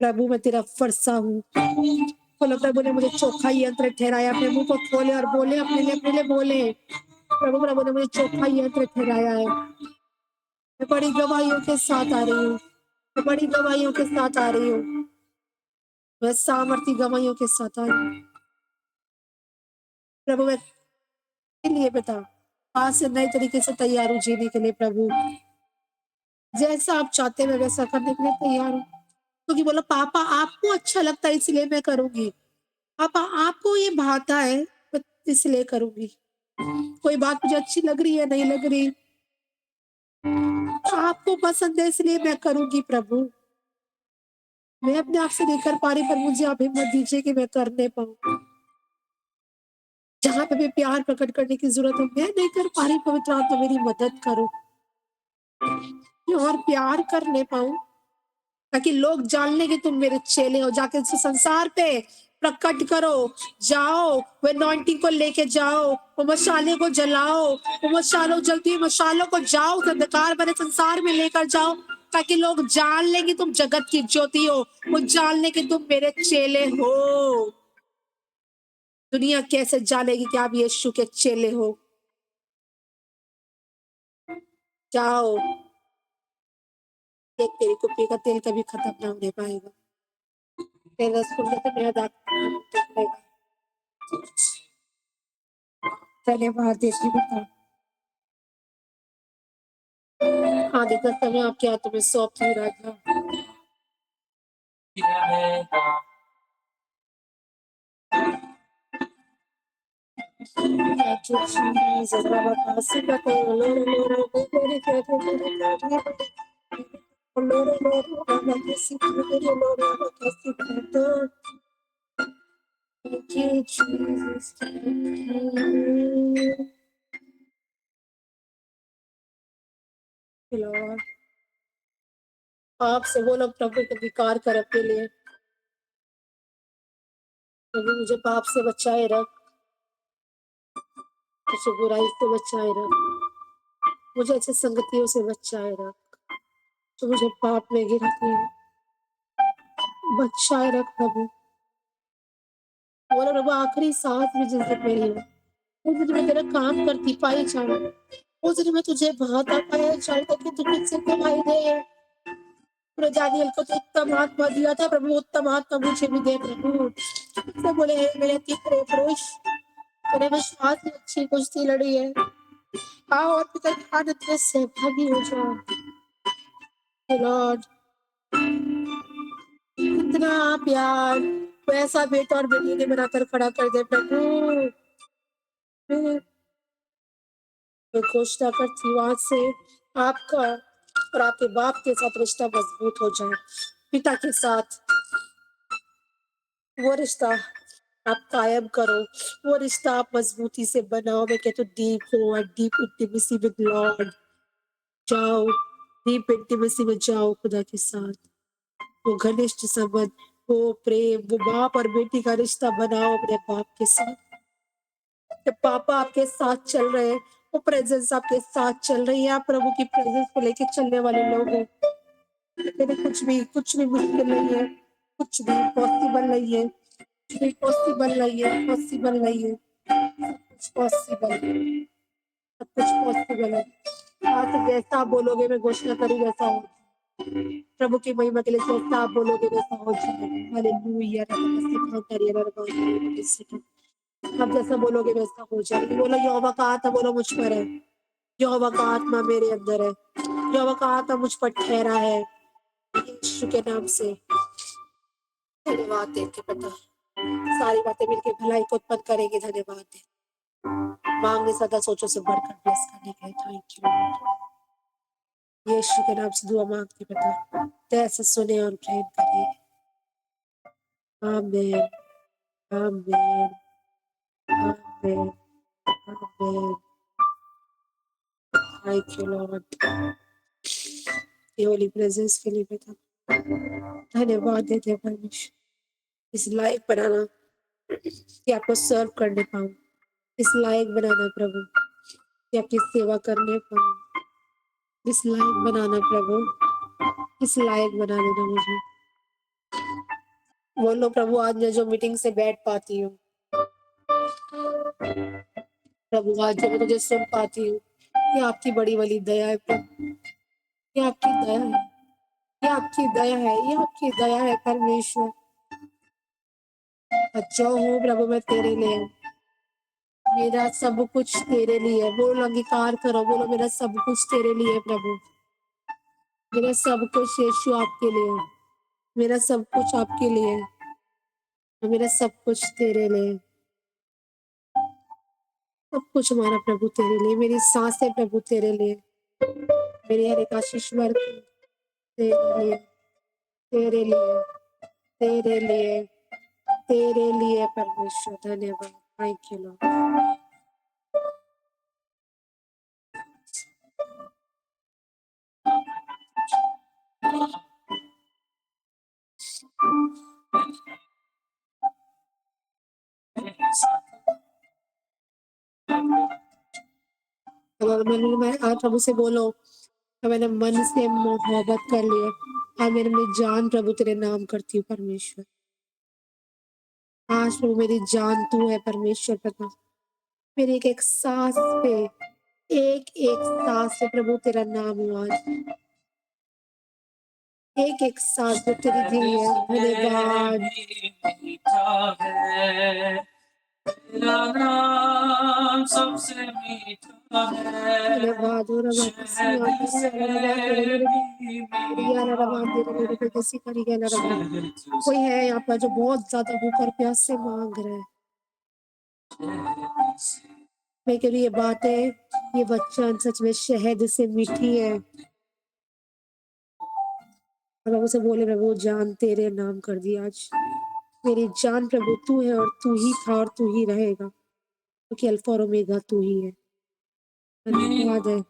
प्रभु, मैं तेरा फरसा हूँ। बोलो प्रभु ने मुझे चोखा यंत्र ठहराया। अपने मुंह को खोले और बोले, अपने लिए बोले, प्रभु प्रभु ने मुझे चोखा यंत्र ठहराया है। मैं बड़ी गवाहियों के साथ आ रही हूँ, मैं बड़ी गवाहियों के साथ आ रही हूँ, मैं सामर्थी गवाहियों के साथ आ रही हूँ प्रभु। मैं के लिए बता, आज से नए तरीके से तैयार हूँ जीने के लिए प्रभु। जैसा आप चाहते हैं मैं वैसा करने के लिए तैयार हूँ, क्योंकि बोला पापा आपको अच्छा लगता है इसलिए मैं करूंगी। पापा आपको ये भाता है मैं इसलिए करूंगी। कोई बात मुझे अच्छी लग रही है नहीं लग रही, आपको पसंद है इसलिए मैं करूंगी प्रभु। मैं अपने आप से नहीं कर पा रही, पर मुझे आप हिम्मत दीजिए कि मैं करने पाऊं। जहां पे भी प्यार प्रकट करने की जरूरत है मैं नहीं कर पा रही, पवित्र आत्मा मेरी मदद करो कि और प्यार करने पाऊं, ताकि लोग जान ले कि तुम मेरे चेले हो। जाके इस संसार पे प्रकट करो, जाओ वो अनॉइंटिंग को लेके जाओ, वो मशाले को जलाओ, वो मशालों जलती हुई मशालों को जाओ उस अंधकार भरे संसार में लेकर जाओ, ताकि लोग जान ले कि तुम जगत की ज्योति हो, वो जान ले कि तुम मेरे चेले हो। दुनिया कैसे जानेगी कि आप यीशु के चेले हो? जाओ, देख तेरी कुप्पी का तेल कभी खत्म ना होने पाएगा। तेरे रसगुल्ले तो मेरा दाग धन्यवाद देती हूँ। हाँ देखा समय आपके हाथों में सौंपती हूँ राजा। Thank you, Jesus. Lord, आपसे बोलो प्रभु को विकार कर अपने लिए। प्रभु मुझे पाप से बचाए रख, मुझे बुराई से बचाए रख, मुझे अच्छे संगतियों से बचाए रख, तो मुझे पाप में गिरती है बचाए रख प्रभु। बोलो प्रभु आखिरी सांस में जिस दिन मेरी है उस दिन मैं तेरा काम करती पाई जाऊं, उस दिन मैं तुझे भाता पाया जाऊं, ताकि तू मुझसे कमाई दे। दानियल को तो उत्तम आत्मा दिया था प्रभु, उत्तम आत्मा मुझे भी दे प्रभु। सब बोले हे मेरे तीसरे पुरुष, तेरे विश्वास में अच्छी कुश्ती लड़ी है, आओ और पिता की आनंद में सहभागी हो जाओ। लॉर्ड इतना प्यार वैसा बेटा और बेटी ने बनाकर खड़ा कर दे प्रभु। मैं घोषणा करती हूँ आज से आपका और आपके बाप के साथ रिश्ता मजबूत हो जाए। पिता के साथ वो रिश्ता आप कायम करो, वो रिश्ता आप मजबूती से बनाओ। मैं कहती हूँ डीप हो and deep intimacy with Lord, जाओ, डीप इंटीमेसी में जाओ खुदा के साथ। वो घनिष्ठ संबंध, वो प्रेम, वो बाप और बेटी का रिश्ता बनाओ अपने बाप के साथ। जब पापा आपके साथ चल रहे हैं, वो प्रेजेंस आपके साथ चल रही है, आप प्रभु की प्रेजेंस को लेके चलने वाले लोग हैं। मेरे कुछ भी मुश्किल नहीं है, कुछ भी पॉसिबल नहीं है, कुछ भी पॉसिबल नहीं है, पॉसिबल नहीं है, कुछ पॉसिबल है, सब कुछ पॉसिबल है। आज जैसा आप बोलोगे मैं घोषणा करूँ वैसा हो। प्रभु की महिमा के लिए जैसा आप बोलोगे वैसा हो जाएगा। हालेलुया। आप जैसा बोलोगे वैसा हो जाएगा। बोलो यहोवा का आत्मा बोलो मुझ पर है, यहोवा का आत्मा मेरे अंदर है, यहोवा का आत्मा मुझ पर ठहरा है। यीशु के नाम से धन्यवाद देते पिता, सारी बातें मिलकर भलाई को उत्पन्न करेंगे। धन्यवाद दे, मांगने सदा सोचो से बढ़कर ब्लेस करने के लिए थैंक यू। यीशु के नाम से दुआ मांगते पिता, दया से सुने और प्रेम करें। आमीन, आमीन, आमीन, आमीन। थैंक यू लॉर्ड, ये होली प्रेजेंस के लिए पिता धन्यवाद देते हैं परमेश्वर। इस लायक बनाना कि आपको सर्व करने पाऊँ, इस लायक बनाना प्रभु कि आपकी सेवा करने पाऊँ, इस लायक बनाना प्रभु, इस लायक बना देना मुझे। बोलो प्रभु आज मैं जो मीटिंग से बैठ पाती हूँ, प्रभु आज जो मैं तुझे सुन पाती हूँ, ये आपकी बड़ी वाली दया है प्रभु, ये आपकी दया है, ये आपकी दया है, ये आपकी दया है परमेश्वर। जो हूँ प्रभु मैं तेरे लिए हूँ, मेरा सब कुछ तेरे लिए है। बोलो अंगीकार करो, बोलो मेरा सब कुछ तेरे लिए है प्रभु, मेरा सब कुछ यीशु आपके लिए है, मेरा सब कुछ आपके लिए है, मेरा सब कुछ तेरे लिए, सब कुछ हमारा प्रभु तेरे लिए, मेरी सांसें प्रभु तेरे लिए, मेरी हर एक आशीष वर्ग तेरे लिए, तेरे लिए, तेरे लिए, तेरे लिए परमेश्वर। धन्यवाद, थैंक यू लॉर्ड। अगर मैं आज प्रभु से बोलो तो मैंने मन से मोहब्बत कर लिया, आज मेरी जान प्रभु तेरे नाम करती हूँ परमेश्वर। आज प्रभु मेरी जान तू है परमेश्वर पिता, मेरी एक एक सांस पे, एक एक सांस पे प्रभु तेरा नाम हुआ, एक एक सांस पे तेरी दी है। धन्यवाद, तेरा नाम सबसे मीठा है, धन्यवाद। और अब कोई है यहाँ पर जो बहुत ज्यादा भूख और प्यास से मांग रहा है, मैं कह रही ये बातें, ये वचन सच में शहद से मीठी है। प्रभु से बोले प्रभु जान तेरे नाम कर दी आज, मेरी जान प्रभु तू है और तू ही था और तू ही रहेगा, क्योंकि अल्फा और ओमेगा तू ही है। धन्यवाद है।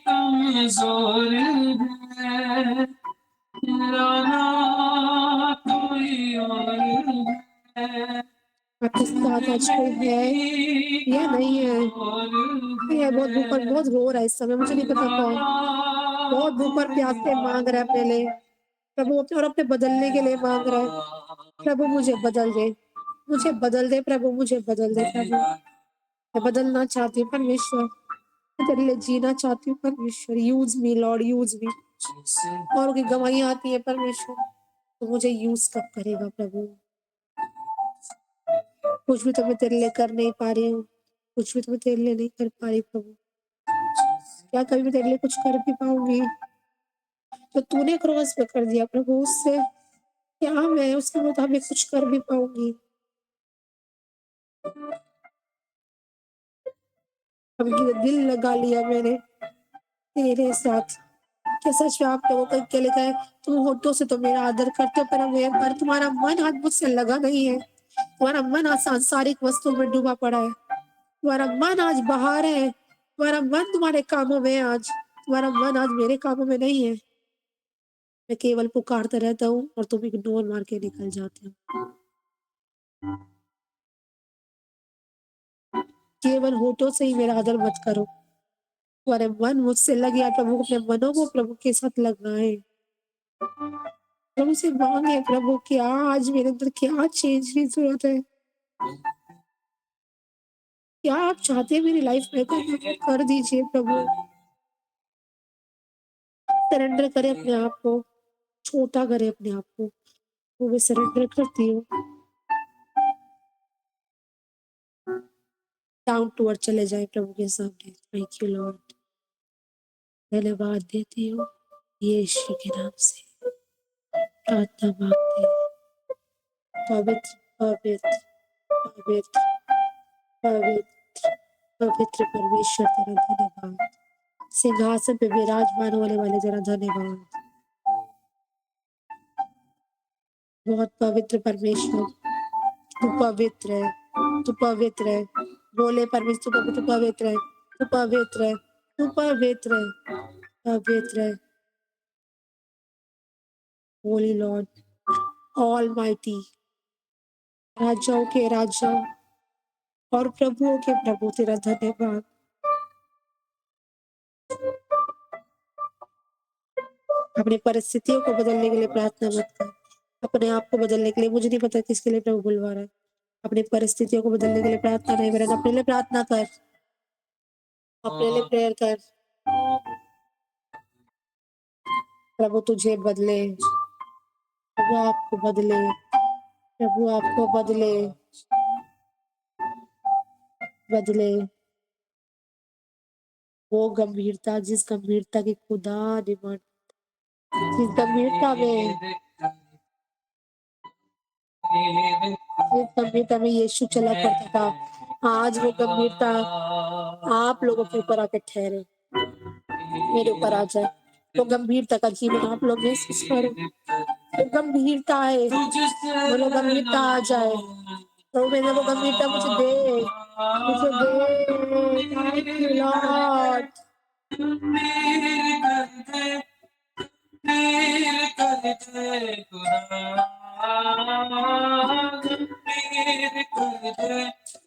कमजोर है, तेरा नाम कोई और है। आपके साथ आज कोई है या नहीं है? ये बहुत ऊपर बहुत रो रहा है इस समय, मुझे नहीं पता कौन, बहुत ऊपर प्यास से मांग रहा है अपने लिए प्रभु, अपने और अपने बदलने के लिए मांग रहा है। प्रभु मुझे बदल दे, मुझे बदल दे प्रभु, मुझे बदल दे प्रभु, मैं बदलना चाहती हूँ परमेश्वर, मैं तेरे लिए जीना चाहती हूँ परमेश्वर। Use me Lord, use me. और की गवाहियां आती है परमेश्वर, तो मुझे यूज कब करेगा प्रभु? कुछ भी तो मैं तेरे लिए कर नहीं पा रही हूँ, कुछ भी तो मैं तेरे लिए नहीं कर पा रही प्रभु, क्या कभी मैं तेरे लिए कुछ कर भी पाऊंगी? तो तूने क्रॉस पे कर दिया प्रभु, उससे क्या मैं उसके मुताबिक कुछ कर भी पाऊंगी? अब दिल लगा लिया मैंने तेरे साथ। क्या सच में आप लोगों को क्या लिखा है, तुम होठों से तो मेरा आदर करते हो पर तुम्हारा मन आज मुझसे लगा नहीं है। तुम्हारा मन आज सांसारिक वस्तुओं में डूबा पड़ा है। तुम्हारा मन आज बाहर है। तुम्हारा मन तुम्हारे कामों में है आज। तुम्हारा मन आज मेरे कामों में नहीं है। मैं केवल पुकारता रहता हूँ और तुम इग्नोर मार के निकल जाते हो। केवल होठों से ही मेरा आदर मत करो। तुम्हारे मन मुझसे लगे या प्रभु अपने मनों को प्रभु के साथ लगाए। प्रभु से मांगे, प्रभु क्या आज मेरे अंदर क्या चेंज की जरूरत है, क्या आप चाहते हैं मेरी लाइफ में, तो कर दीजिए प्रभु। सरेंडर करें अपने आप को, छोटा करें अपने आप को। वो मैं सरेंडर करती हूँ, डाउन टू अर्थ चले जाए प्रभु के सामने। थैंक यू लॉर्ड, धन्यवाद देती हूँ यीशु के नाम से प्रार्थना मांगते हैं। पवित्र पवित्र पवित्र पवित्र पवित्र परमेश्वर तेरा धन्यवाद। सिंहासन पे विराजमान होने वाले तेरा धन्यवाद। बहुत पवित्र परमेश्वर, तू पवित्र है, तू पवित्र है। बोले परमेश्वर, तू पवित्र है, तू पवित्र है, तू पवित्र है, पवित्र है। होली लॉर्ड, ऑल माइटी, राजाओं के राजा और प्रभुओं के प्रभु तेरा धन्यवाद। अपनी परिस्थितियों को बदलने के लिए प्रार्थना मत कर, अपने आप को बदलने के लिए। मुझे नहीं पता किसके लिए प्रभु बुलवा रहा है। अपनी परिस्थितियों को बदलने के लिए प्रार्थना नहीं कर, अपने लिए प्रार्थना कर, अपने लिए प्रेयर कर। प्रभु तुझे बदले, प्रभु आपको बदले, प्रभु आपको बदले, बदले। वो गंभीरता, जिस गंभीरता की खुदा ने मान, जिस गंभीरता में, जिस गंभीरता में यीशु चला करता था, आज वो गंभीरता आप लोगों के ऊपर आके ठहरे, मेरे ऊपर आ जाए। वो गंभीरता का जीवन आप लोग महसूस करो। वो गंभीरता है, वो गंभीरता आ जाए। तो मैंने वो गंभीरता मुझे दे, मुझे दे। Thank you Lord.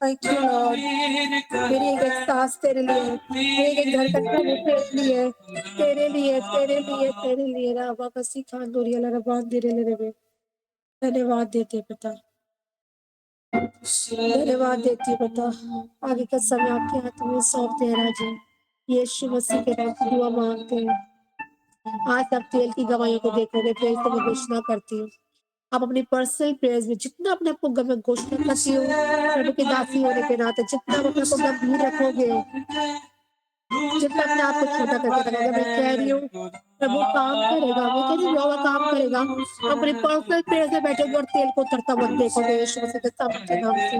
Thank you Lord. मेरी एक सांस तेरे लिए, मेरी एक धड़कन प्रभु तेरे लिए, तेरे लिए, तेरे लिए, तेरे लिए। राबा कसी खान दोरिया ला रबान दे रे रे। धन्यवाद देते पिता, धन्यवाद देती हूँ पिता। आगे का समय आपके हाथ में सौंपते हैं राजा। यीशु मसीह के नाम से दुआ मांगते हैं। आज आप तेल की गवाहियों को देखोगे, तेल से मैं घोषणा करती हूँ। आप अपनी पर्सनल प्रेयर्स में जितना अपने आप को मैं घोषणा करती हूँ, प्रभु की दासी होने के नाते जितना आप अपने आप को गंभीर रखोगे, जितना अपने आप को छोटा करके रखोगे, मैं कह रही हूँ प्रभु काम करेगा। मैं कह रही हूँ यहोवा काम करेगा। अपनी पर्सनल प्रेयर्स में बैठोगे और तेल को उतरता हुआ देखोगे यीशु मसीह के नाम से।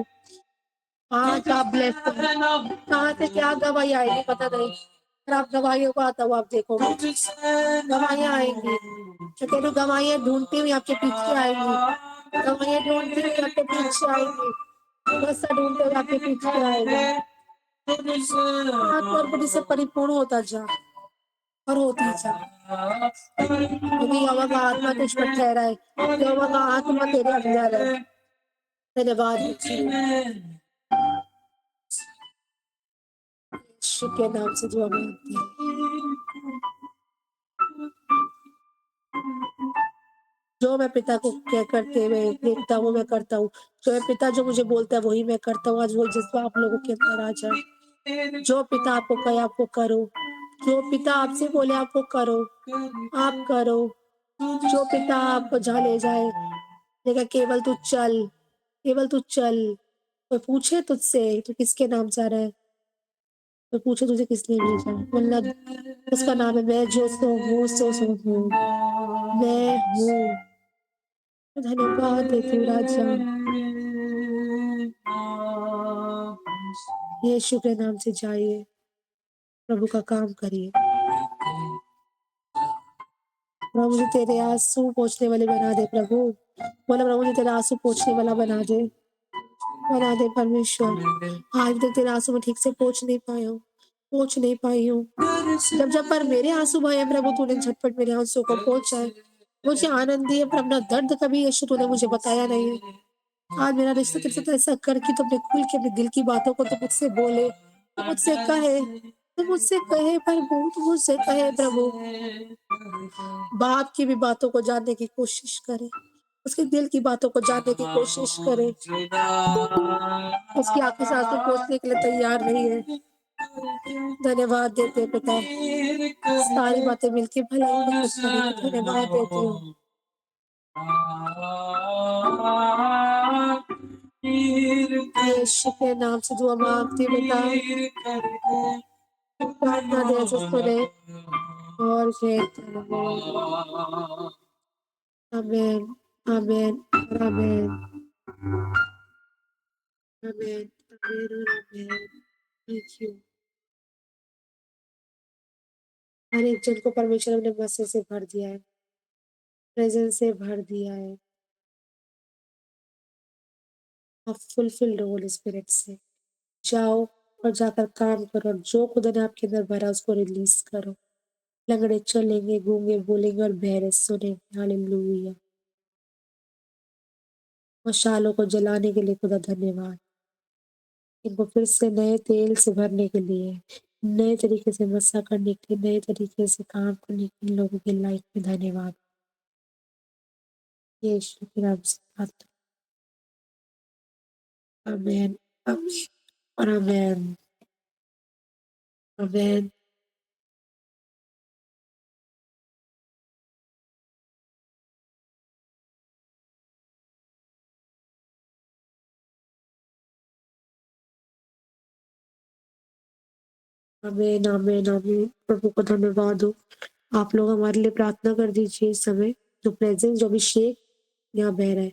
हाँ, God bless you। कहाँ से क्या गवाही आएगी पता नहीं, पर आप गवाहियों को आता हुआ आप देखोगे, गवाहियाँ आएंगी। जो कहते गवाहियाँ ढूंढती हुई आपके पीछे आएंगी, गवाहियाँ ढूंढती हुई आपके पीछे आएंगी, बस ढूंढते हुए आपके पीछे आएगा। आत्मा और बुद्धि से परिपूर्ण होता जा और होती जा, क्योंकि यहोवा का आत्मा तुझ पर ठहरा है, यहोवा का आत्मा तेरे अंदर है। धन्यवाद यीशु के नाम से दुआ मांगती हूँ। जो मैं पिता को क्या करते हुए देखता हूँ मैं करता हूँ, जो मैं पिता जो मुझे बोलता है वही मैं करता हूँ। आज वो जज्बा आप लोगों के अंदर आ जाए। जो पिता आपको कहे आपको करो, जो पिता आपसे बोले आपको करो, आप करो। जो पिता आपको जहाँ ले जाए, लेकिन केवल तू चल, केवल तू चल। कोई पूछे तुझसे तू किसके नाम जा रहा है, तो पूछो तुझे किसने भेजा, बोलना उसका नाम है मैं जो सो हूँ, सो हूँ, मैं हूँ। धन्यवाद देती हूँ राजा। यीशु के नाम से जाइए, प्रभु का काम करिए। प्रभु मुझे तेरे आँसू पोंछने वाले बना दे प्रभु। बोला प्रभु मुझे तेरे आँसू पोंछने वाला बना दे परमेश्वर। आज तक तेरे आँसू मैं ठीक से पोंछ नहीं पाई हूँ। जब पर मेरे आँसू बहे प्रभु, तूने झटपट मेरे आँसू को पोंछा है। मुझे आनंद दिए, पर अपना दर्द कभी यीशु तूने मुझे बताया नहीं है। आज मेरा रिश्ता तेरे साथ ऐसा कर कि तू अपने खुल के अपने दिल की बातों को तो मुझसे बोले, तो मुझसे कहे, प्रभु। बाप की भी बातों को जानने की कोशिश करे, उसके दिल की बातों को जानने की कोशिश करे। उसकी आंखें से आंसू पोंछने के लिए तैयार नहीं है। धन्यवाद देते पिता, सारी बातें मिलके भलाई में खुश करेंगे। धन्यवाद देती हूँ। यीशु के नाम से दुआ मांगती बेटा, प्रार्थना दे सुने और आमीन, आमीन, आमीन, आमीन, आमीन। Thank you. हर एक जन को परमेश्वर ने मसीह से भर दिया है, प्रेजेंस से भर दिया है, और फुलफिल्ड होली स्पिरिट से। जाओ और जाकर काम करो, और जो खुदा ने आपके अंदर भरा उसको रिलीज करो। लंगड़े चलेंगे, गूंगे बोलेंगे और बहरे सुनेंगे। हालेलुया। मशालों को जलाने के लिए खुदा धन्यवाद। इनको फिर से नए तेल से भरने के लिए, नए तरीके से मसा करने के लिए, नए तरीके से काम करने के लिए लोगों की लाइफ में धन्यवाद। यीशु के नाम से प्रार्थना। आमीन, आमीन और आमीन, आमीन। आमीन, आमीन, आमीन। प्रभु को धन्यवाद हो। आप लोग हमारे लिए प्रार्थना कर दीजिए इस समय। जो प्रेजेंस, जो अभिषेक यहाँ बह रहा है,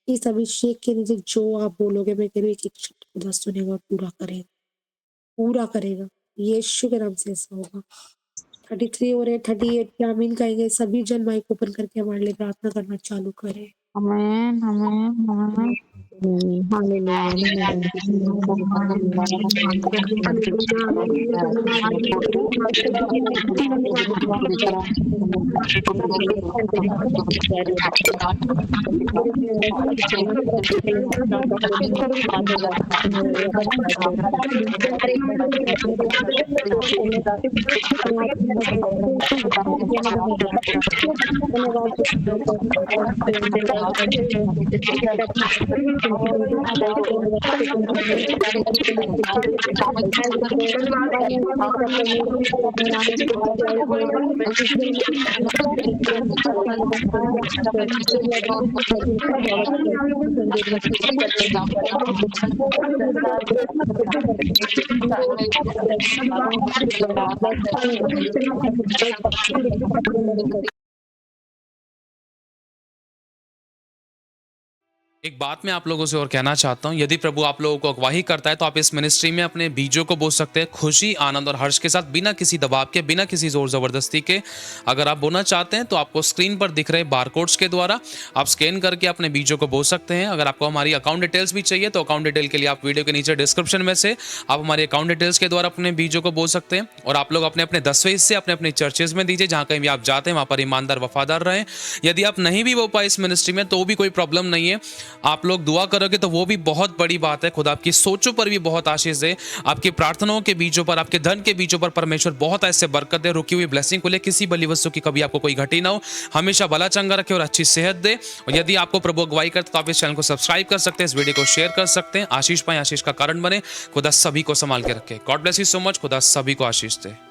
इस अभिषेक के नीचे जो आप बोलोगे, मैं कह रही हूँ एक एक शब्द खुदा सुनेगा और पूरा करेगा। यीशु के नाम से ऐसा होगा। 33 हो रहे, 38 पे आमीन कहेंगे। सभी जन माइक ओपन करके हमारे लिए प्रार्थना करना चालू करें। आमेन, आमेन, आमेन। एक बात मैं आप लोगों से और कहना चाहता हूँ, यदि प्रभु आप लोगों को अगवाही करता है तो आप इस मिनिस्ट्री में अपने बीजों को बो सकते हैं, खुशी, आनंद और हर्ष के साथ, बिना किसी दबाव के, बिना किसी जोर जबरदस्ती के। अगर आप बोना चाहते हैं तो आपको स्क्रीन पर दिख रहे बारकोड्स के द्वारा आप स्कैन करके अपने बीजों को बो सकते हैं। अगर आपको हमारी अकाउंट डिटेल्स भी चाहिए तो अकाउंट डिटेल के लिए आप वीडियो के नीचे डिस्क्रिप्शन में से आप हमारे अकाउंट डिटेल्स के द्वारा अपने बीजों को बो सकते हैं। और आप लोग अपने अपने 10वें हिस्से अपने अपने चर्चेज में दीजिए, जहाँ कहीं भी आप जाते हैं वहाँ पर ईमानदार वफादार रहें। यदि आप नहीं भी बो पाए इस मिनिस्ट्री में तो भी कोई प्रॉब्लम नहीं है, आप लोग दुआ करोगे तो वो भी बहुत बड़ी बात है। खुदा आपकी सोचों पर भी बहुत आशीष दे, आपकी प्रार्थनाओं के बीजों पर, आपके धन के बीजों पर परमेश्वर बहुत ऐसे बरकत दे। रुकी हुई ब्लेसिंग को ले किसी बली वस्तु की कभी आपको कोई घटी ना हो, हमेशा भला चंगा रखे और अच्छी सेहत दे। और यदि आपको प्रभु अगुवाई करते तो आप इस चैनल को सब्सक्राइब कर सकते हैं, इस वीडियो को शेयर कर सकते हैं। आशीष पाए, आशीष का कारण बने। खुदा सभी को संभाल के रखे। God bless you so much. खुदा सभी को आशीष दे।